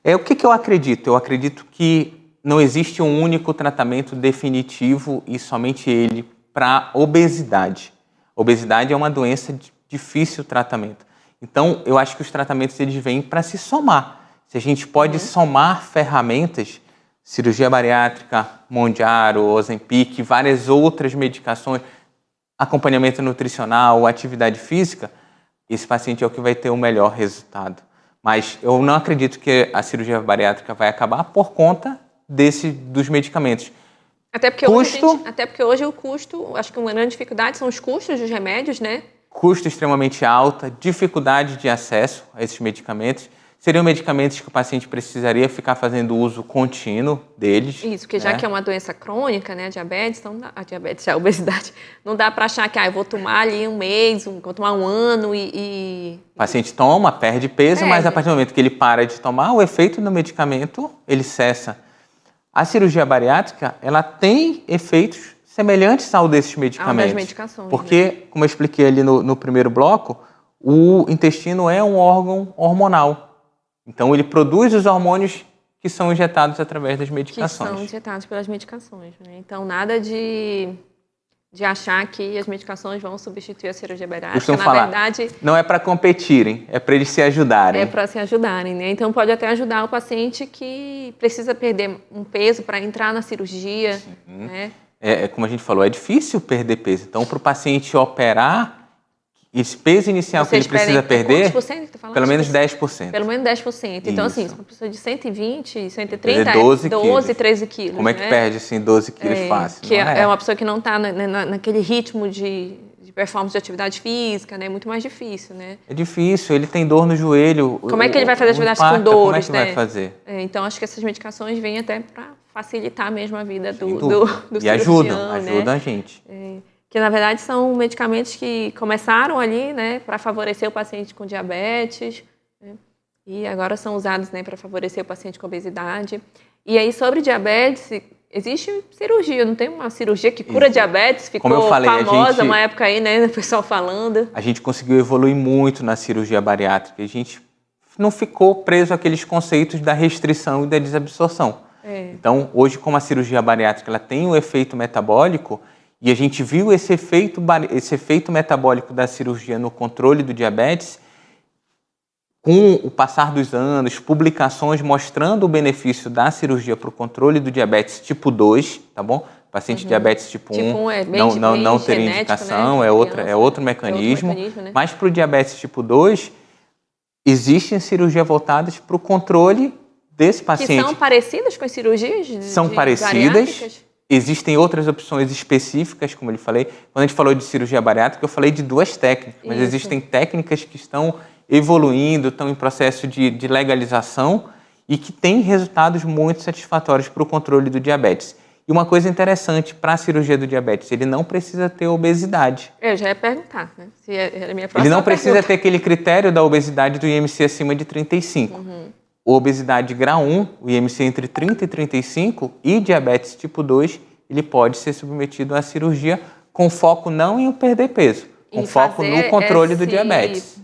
O que eu acredito? Eu acredito que não existe um único tratamento definitivo e somente ele para obesidade. Obesidade é uma doença de difícil tratamento. Então, eu acho que os tratamentos eles vêm para se somar. Se a gente pode somar ferramentas, cirurgia bariátrica, Mounjaro, Ozempic, várias outras medicações, acompanhamento nutricional, atividade física, esse paciente é o que vai ter o melhor resultado. Mas eu não acredito que a cirurgia bariátrica vai acabar por conta dos medicamentos. Até porque hoje o custo, acho que uma grande dificuldade são os custos dos remédios, né? Custo extremamente alto, dificuldade de acesso a esses medicamentos. Seriam medicamentos que o paciente precisaria ficar fazendo uso contínuo deles. Isso, porque já que é uma doença crônica, né, a obesidade, não dá para achar que eu vou tomar ali um mês, vou tomar um ano e... O paciente toma, perde peso, mas a partir do momento que ele para de tomar, o efeito do medicamento, ele cessa. A cirurgia bariátrica, ela tem efeitos semelhantes ao desses medicamentos. Das medicações. Porque, como eu expliquei ali no primeiro bloco, o intestino é um órgão hormonal. Então, ele produz os hormônios que são injetados através das medicações. Que são injetados pelas medicações, né? Então, nada de de achar que as medicações vão substituir a cirurgia bariátrica. Costumam Na falar, verdade, não é para competirem, é para eles se ajudarem. é para se ajudarem, né? Então pode até ajudar o paciente que precisa perder um peso para entrar na cirurgia, né? Como a gente falou, é difícil perder peso. Então, para o paciente operar, esse peso inicial que ele precisa perder, quantos por cento que tá falando? pelo menos 10%. Pelo menos 10%. Então, assim, Isso. se uma pessoa de 120, 130, Perder 12 13 quilos. Como é que perde assim 12 quilos fácil? Que é uma pessoa que não está naquele ritmo de performance de atividade física, né? É muito mais difícil, né? É difícil, ele tem dor no joelho. Como é que ele vai fazer atividade com dores, como é que né? vai fazer? Então, acho que essas medicações vêm até para facilitar mesmo a vida do E cirurgião, ajudam a gente. Que, na verdade, são medicamentos que começaram ali, né, para favorecer o paciente com diabetes, né, e agora são usados, né, para favorecer o paciente com obesidade. E aí, sobre diabetes, existe cirurgia, não tem uma cirurgia que cura diabetes? Ficou Como eu falei, famosa uma época aí, né, o pessoal falando. A gente conseguiu evoluir muito na cirurgia bariátrica. A gente não ficou preso àqueles conceitos da restrição e da desabsorção. Então, hoje, como a cirurgia bariátrica ela tem um efeito metabólico, e a gente viu esse efeito metabólico da cirurgia no controle do diabetes, com o passar dos anos, publicações mostrando o benefício da cirurgia para o controle do diabetes tipo 2, tá bom? Paciente diabetes tipo 1 não teria indicação, né? é outro mecanismo. Né? Mas para o diabetes tipo 2, existem cirurgias voltadas para o controle desse paciente. Que são parecidas com as cirurgias? São parecidas. Existem outras opções específicas, como eu falei. Quando a gente falou de cirurgia bariátrica, eu falei de 2 técnicas, mas existem técnicas que estão evoluindo, estão em processo de legalização e que têm resultados muito satisfatórios para o controle do diabetes. E uma coisa interessante para a cirurgia do diabetes, ele não precisa ter obesidade. Eu já ia perguntar, né? Se era a minha próxima ele não precisa pergunta. ter aquele critério da obesidade do IMC acima de 35. Obesidade grau 1, o IMC entre 30 e 35 e diabetes tipo 2, ele pode ser submetido à cirurgia com foco não em perder peso, com foco no controle do diabetes.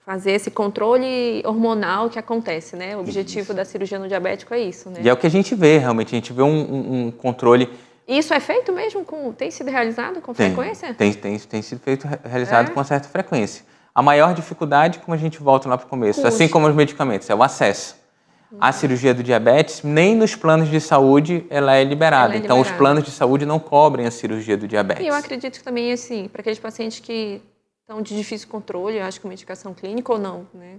Fazer esse controle hormonal que acontece, né? O objetivo da cirurgia no diabético é isso, né? E é o que a gente vê, realmente, a gente vê um controle... Isso é feito mesmo? Tem sido realizado com frequência? Tem sido realizado com certa frequência. A maior dificuldade, como a gente volta lá para o começo, assim como os medicamentos, é o acesso. A cirurgia do diabetes, nem nos planos de saúde ela é liberada. Então, os planos de saúde não cobrem a cirurgia do diabetes. E eu acredito que também, assim, para aqueles pacientes que estão de difícil controle, eu acho que medicação clínica ou não, né?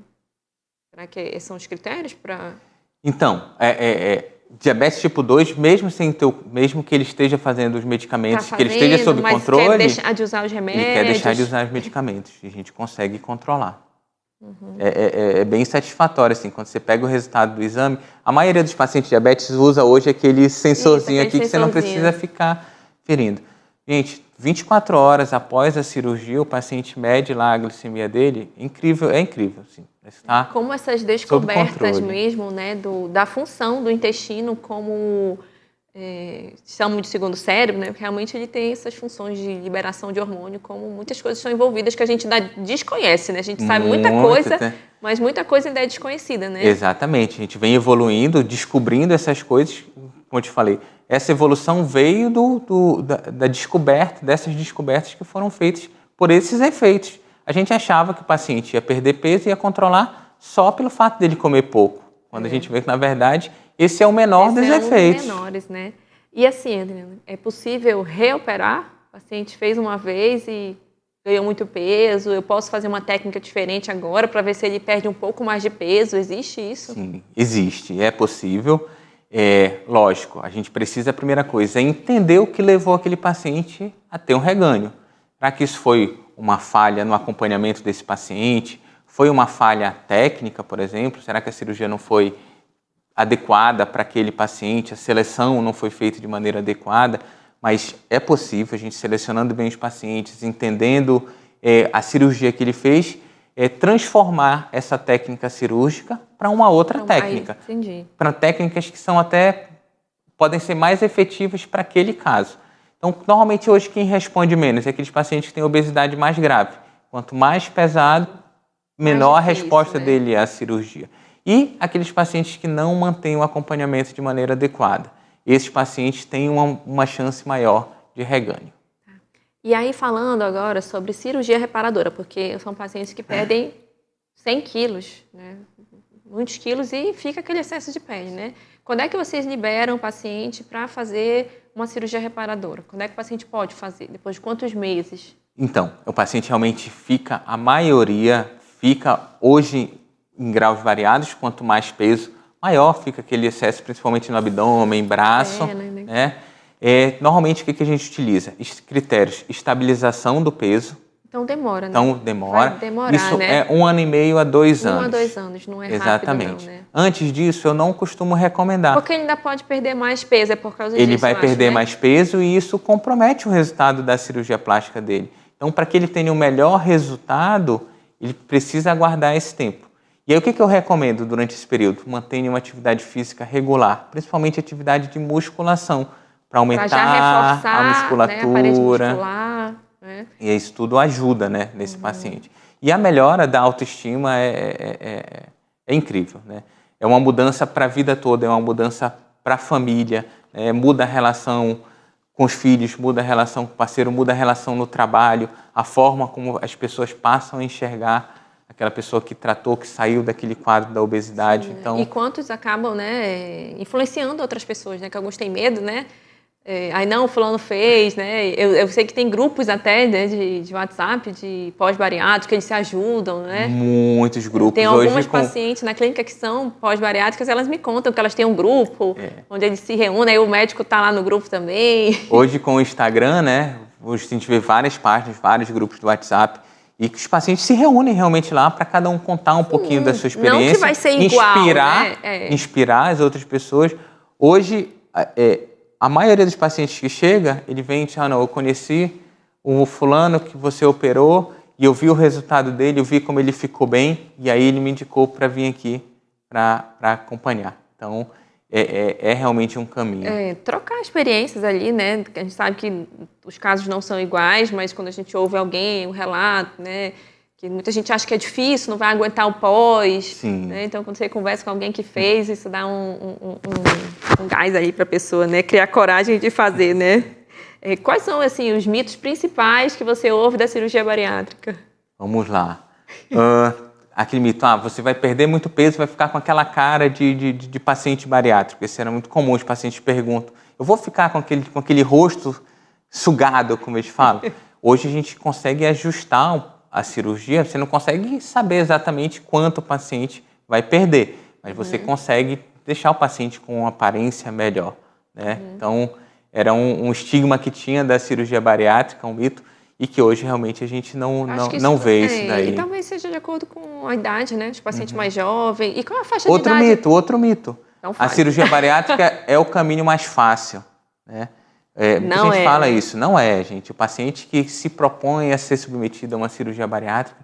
Será que esses são os critérios para... Então, diabetes tipo 2, mesmo que ele esteja fazendo os medicamentos, que ele esteja sob controle, quer deixar de usar os remédios. Ele quer deixar de usar os medicamentos e a gente consegue controlar. É bem satisfatório, assim, quando você pega o resultado do exame. A maioria dos pacientes diabéticos usa hoje aquele sensorzinho aqui que você não precisa ficar ferindo. Gente, 24 horas após a cirurgia, o paciente mede lá a glicemia dele. É incrível, assim. Está como essas descobertas mesmo, né, da função do intestino como... chamam de segundo cérebro, né? Porque realmente ele tem essas funções de liberação de hormônio, como muitas coisas são envolvidas que a gente ainda desconhece, né? A gente sabe muita coisa, mas muita coisa ainda é desconhecida, né? Exatamente. A gente vem evoluindo, descobrindo essas coisas, como eu te falei. Essa evolução veio da descoberta, dessas descobertas que foram feitas por esses efeitos. A gente achava que o paciente ia perder peso e ia controlar só pelo fato dele comer pouco. Quando a gente vê que, na verdade, esse é o menor dos efeitos. Os menores, né? E assim, Adriana, é possível reoperar? O paciente fez uma vez e ganhou muito peso, eu posso fazer uma técnica diferente agora para ver se ele perde um pouco mais de peso? Existe isso? Sim, existe, é possível. Lógico, a gente precisa, a primeira coisa, entender o que levou aquele paciente a ter um reganho. Será que isso foi uma falha no acompanhamento desse paciente? Foi uma falha técnica, por exemplo? Será que a cirurgia não foi adequada para aquele paciente? A seleção não foi feita de maneira adequada? Mas é possível, a gente selecionando bem os pacientes, entendendo a cirurgia que ele fez, transformar essa técnica cirúrgica para uma outra técnica. Para técnicas que podem ser mais efetivas para aquele caso. Então, normalmente hoje quem responde menos é aqueles pacientes que têm obesidade mais grave. Quanto mais pesado, menor a resposta dele à cirurgia. E aqueles pacientes que não mantêm o acompanhamento de maneira adequada. Esses pacientes têm uma chance maior de reganho. E aí, falando agora sobre cirurgia reparadora, porque são pacientes que perdem 100 quilos, né? Muitos quilos e fica aquele excesso de pele, né? Quando é que vocês liberam o paciente para fazer uma cirurgia reparadora? Quando é que o paciente pode fazer? Depois de quantos meses? Então, o paciente realmente fica, a maioria fica hoje em graus variados, quanto mais peso, maior fica aquele excesso, principalmente no abdômen, braço, né? Normalmente, o que a gente utiliza? Critérios, estabilização do peso. Então demora, né? Então demora. Vai demorar, isso né? é 1 ano e meio a 2 anos. 1 a 2 anos, não é Exatamente. rápido não, né? Antes disso, eu não costumo recomendar. Porque ele ainda pode perder mais peso, é por causa disso, Ele vai perder né? mais peso e isso compromete o resultado da cirurgia plástica dele. Então, para que ele tenha o melhor resultado, ele precisa aguardar esse tempo. E aí, o que eu recomendo durante esse período? Mantenha uma atividade física regular, principalmente atividade de musculação, para aumentar já reforçar, a musculatura. Né, a parede muscular, né? E isso tudo ajuda, né, nesse paciente. E a melhora da autoestima é incrível, né? É uma mudança para a vida toda, é uma mudança para a família, muda a relação com os filhos, muda a relação com o parceiro, muda a relação no trabalho, a forma como as pessoas passam a enxergar aquela pessoa que tratou, que saiu daquele quadro da obesidade. Então, e quantos acabam, né, influenciando outras pessoas, né? Que alguns têm medo, né? Aí não, o fulano fez, né? Eu sei que tem grupos até, né, de WhatsApp, de pós-bariátricos, que eles se ajudam, né? Muitos grupos. Tem algumas hoje pacientes na clínica que são pós-bariátricas, elas me contam que elas têm um grupo onde eles se reúnem, aí o médico está lá no grupo também. Hoje com o Instagram, né? Hoje a gente vê várias páginas, vários grupos do WhatsApp e que os pacientes se reúnem realmente lá para cada um contar um pouquinho da sua experiência. Não que vai ser igual, inspirar as outras pessoas. Hoje, a maioria dos pacientes que chega, ele vem e diz, não, eu conheci o fulano que você operou e eu vi o resultado dele, eu vi como ele ficou bem e aí ele me indicou para vir aqui para acompanhar. Então, é realmente um caminho. Trocar experiências ali, né? Porque a gente sabe que os casos não são iguais, mas quando a gente ouve alguém, um relato, né? Que muita gente acha que é difícil, não vai aguentar o pós. Sim. Né? Então, quando você conversa com alguém que fez, isso dá um gás aí para a pessoa, né? Criar coragem de fazer, né? Quais são, assim, os mitos principais que você ouve da cirurgia bariátrica? Vamos lá. Aquele mito, você vai perder muito peso, vai ficar com aquela cara de paciente bariátrico. Esse era muito comum, os pacientes perguntam. Eu vou ficar com aquele rosto sugado, como eles falam? Hoje a gente consegue ajustar a cirurgia, você não consegue saber exatamente quanto o paciente vai perder, mas você consegue deixar o paciente com uma aparência melhor, né? Então, era um estigma que tinha da cirurgia bariátrica, um mito, e que hoje realmente a gente não vê isso daí. E talvez seja de acordo com a idade, né? Os pacientes mais jovens. E qual é a faixa de idade? Outro mito. Então, a cirurgia bariátrica é o caminho mais fácil, né? Muita gente fala isso. Não é, gente. O paciente que se propõe a ser submetido a uma cirurgia bariátrica,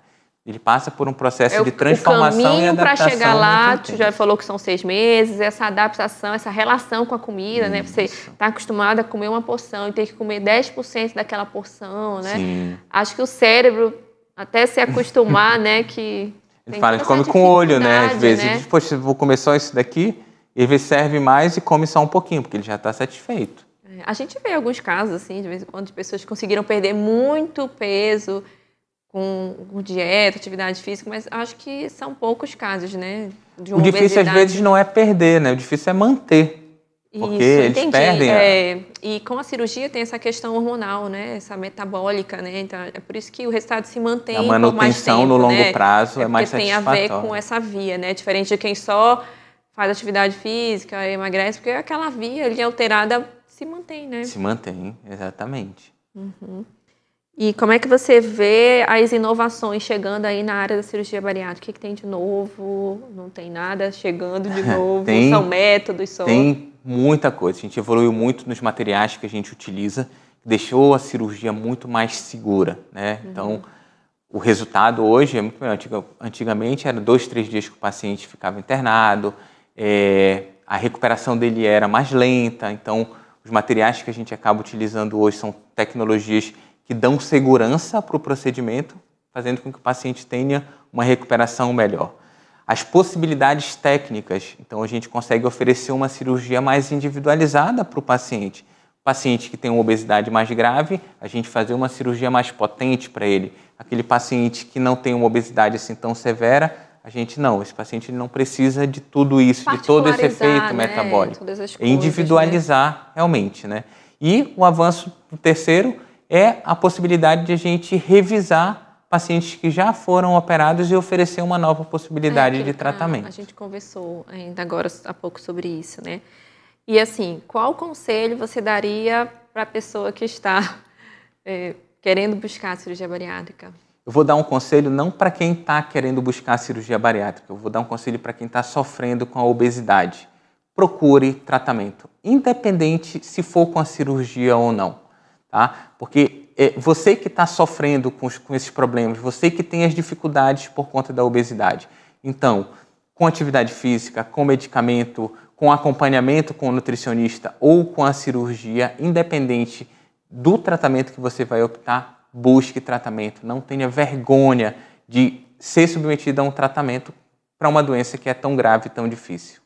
ele passa por um processo de transformação e adaptação. O caminho para chegar lá, tu já falou que são 6 meses, essa adaptação, essa relação com a comida, né? Você está acostumado a comer uma porção e ter que comer 10% daquela porção, né? Sim. Acho que o cérebro, até se acostumar, né? Que ele fala, a gente come com o olho, né? Às vezes, ele diz, poxa, vou comer só isso daqui, ele serve mais e come só um pouquinho, porque ele já está satisfeito. A gente vê alguns casos, assim, de vez em quando, de pessoas que conseguiram perder muito peso com dieta, atividade física, mas acho que são poucos casos, né? O difícil, às vezes, não é perder, né? O difícil é manter. Porque eles perdem. E com a cirurgia tem essa questão hormonal, né? Essa metabólica, né? Então, é por isso que o resultado se mantém por mais tempo. A manutenção no longo prazo é mais satisfatória. Porque tem a ver com essa via, né? Diferente de quem só faz atividade física, emagrece, porque aquela via ali alterada se mantém, né? Se mantém, exatamente. E como é que você vê as inovações chegando aí na área da cirurgia bariátrica? O que tem de novo? Não tem nada chegando de novo? São métodos só? Tem muita coisa. A gente evoluiu muito nos materiais que a gente utiliza, deixou a cirurgia muito mais segura, né? Então, o resultado hoje é muito melhor. Antigamente, era 2, 3 dias que o paciente ficava internado, a recuperação dele era mais lenta, então os materiais que a gente acaba utilizando hoje são tecnologias que dão segurança para o procedimento, fazendo com que o paciente tenha uma recuperação melhor. As possibilidades técnicas, então a gente consegue oferecer uma cirurgia mais individualizada para o paciente, paciente que tem uma obesidade mais grave, a gente fazer uma cirurgia mais potente para ele. Aquele paciente que não tem uma obesidade assim tão severa, a gente não. Esse paciente não precisa de tudo isso, de todo esse efeito metabólico. Todas as coisas, individualizar realmente, né? E o avanço do terceiro é a possibilidade de a gente revisar pacientes que já foram operados e oferecer uma nova possibilidade de tratamento. A gente conversou ainda agora há pouco sobre isso, né? E assim, qual conselho você daria para a pessoa que está querendo buscar a cirurgia bariátrica? Eu vou dar um conselho não para quem está querendo buscar a cirurgia bariátrica, eu vou dar um conselho para quem está sofrendo com a obesidade. Procure tratamento, independente se for com a cirurgia ou não, tá? Porque você que está sofrendo com esses problemas, você que tem as dificuldades por conta da obesidade. Então, com atividade física, com medicamento, com acompanhamento com o nutricionista ou com a cirurgia, independente do tratamento que você vai optar, busque tratamento. Não tenha vergonha de ser submetido a um tratamento para uma doença que é tão grave e tão difícil.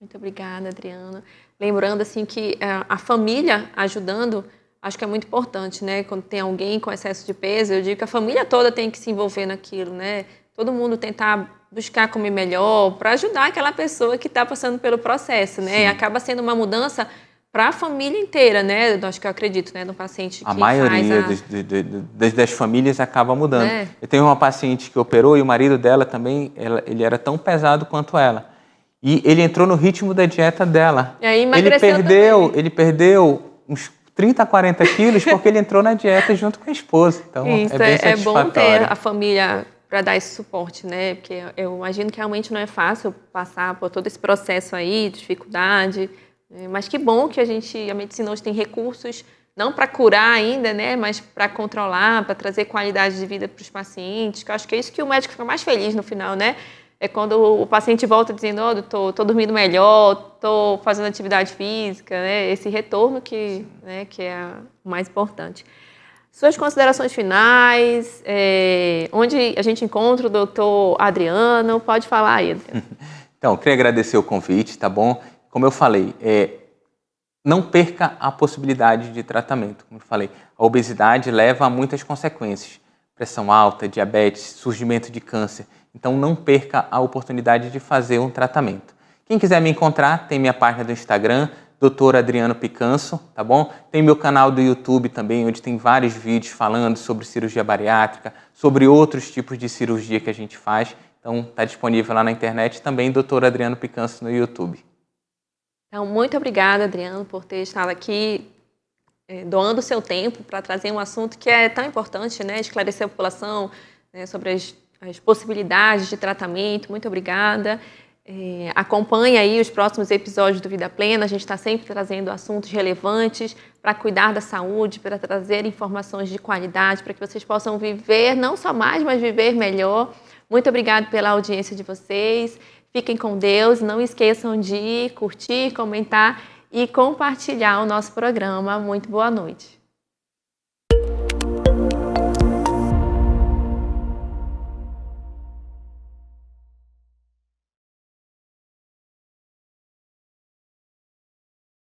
Muito obrigada, Adriano. Lembrando assim que a família ajudando, acho que é muito importante, né? Quando tem alguém com excesso de peso, eu digo que a família toda tem que se envolver naquilo, né? Todo mundo tentar buscar comer melhor para ajudar aquela pessoa que está passando pelo processo, né? E acaba sendo uma mudança para a família inteira, né? Acho que eu acredito, né? Do paciente que a maioria das famílias acaba mudando. Eu tenho uma paciente que operou e o marido dela também, ele era tão pesado quanto ela. E ele entrou no ritmo da dieta dela. E aí emagreceu ele perdeu uns 30, 40 quilos porque ele entrou na dieta junto com a esposa. Então, isso, é bem satisfatório. É bom ter a família para dar esse suporte, né? Porque eu imagino que realmente não é fácil passar por todo esse processo aí, dificuldade. Mas que bom que a medicina hoje tem recursos, não para curar ainda, né? Mas para controlar, para trazer qualidade de vida para os pacientes. Que eu acho que é isso que o médico fica mais feliz no final, né? É quando o paciente volta dizendo, tô dormindo melhor, tô fazendo atividade física, né? Esse retorno que é o mais importante. Suas considerações finais, onde a gente encontra o doutor Adriano, pode falar aí, Adriano. Então, eu queria agradecer o convite, tá bom? Como eu falei, não perca a possibilidade de tratamento. Como eu falei, a obesidade leva a muitas consequências. Pressão alta, diabetes, surgimento de câncer. Então, não perca a oportunidade de fazer um tratamento. Quem quiser me encontrar, tem minha página do Instagram, Dr. Adriano Picanso, tá bom? Tem meu canal do YouTube também, onde tem vários vídeos falando sobre cirurgia bariátrica, sobre outros tipos de cirurgia que a gente faz. Então, está disponível lá na internet também, Dr. Adriano Picanso no YouTube. Então, muito obrigada, Adriano, por ter estado aqui doando o seu tempo para trazer um assunto que é tão importante, né? Esclarecer a população, né, sobre as possibilidades de tratamento. Muito obrigada. Acompanhe aí os próximos episódios do Vida Plena. A gente está sempre trazendo assuntos relevantes para cuidar da saúde, para trazer informações de qualidade, para que vocês possam viver, não só mais, mas viver melhor. Muito obrigada pela audiência de vocês. Fiquem com Deus. Não esqueçam de curtir, comentar e compartilhar o nosso programa. Muito boa noite.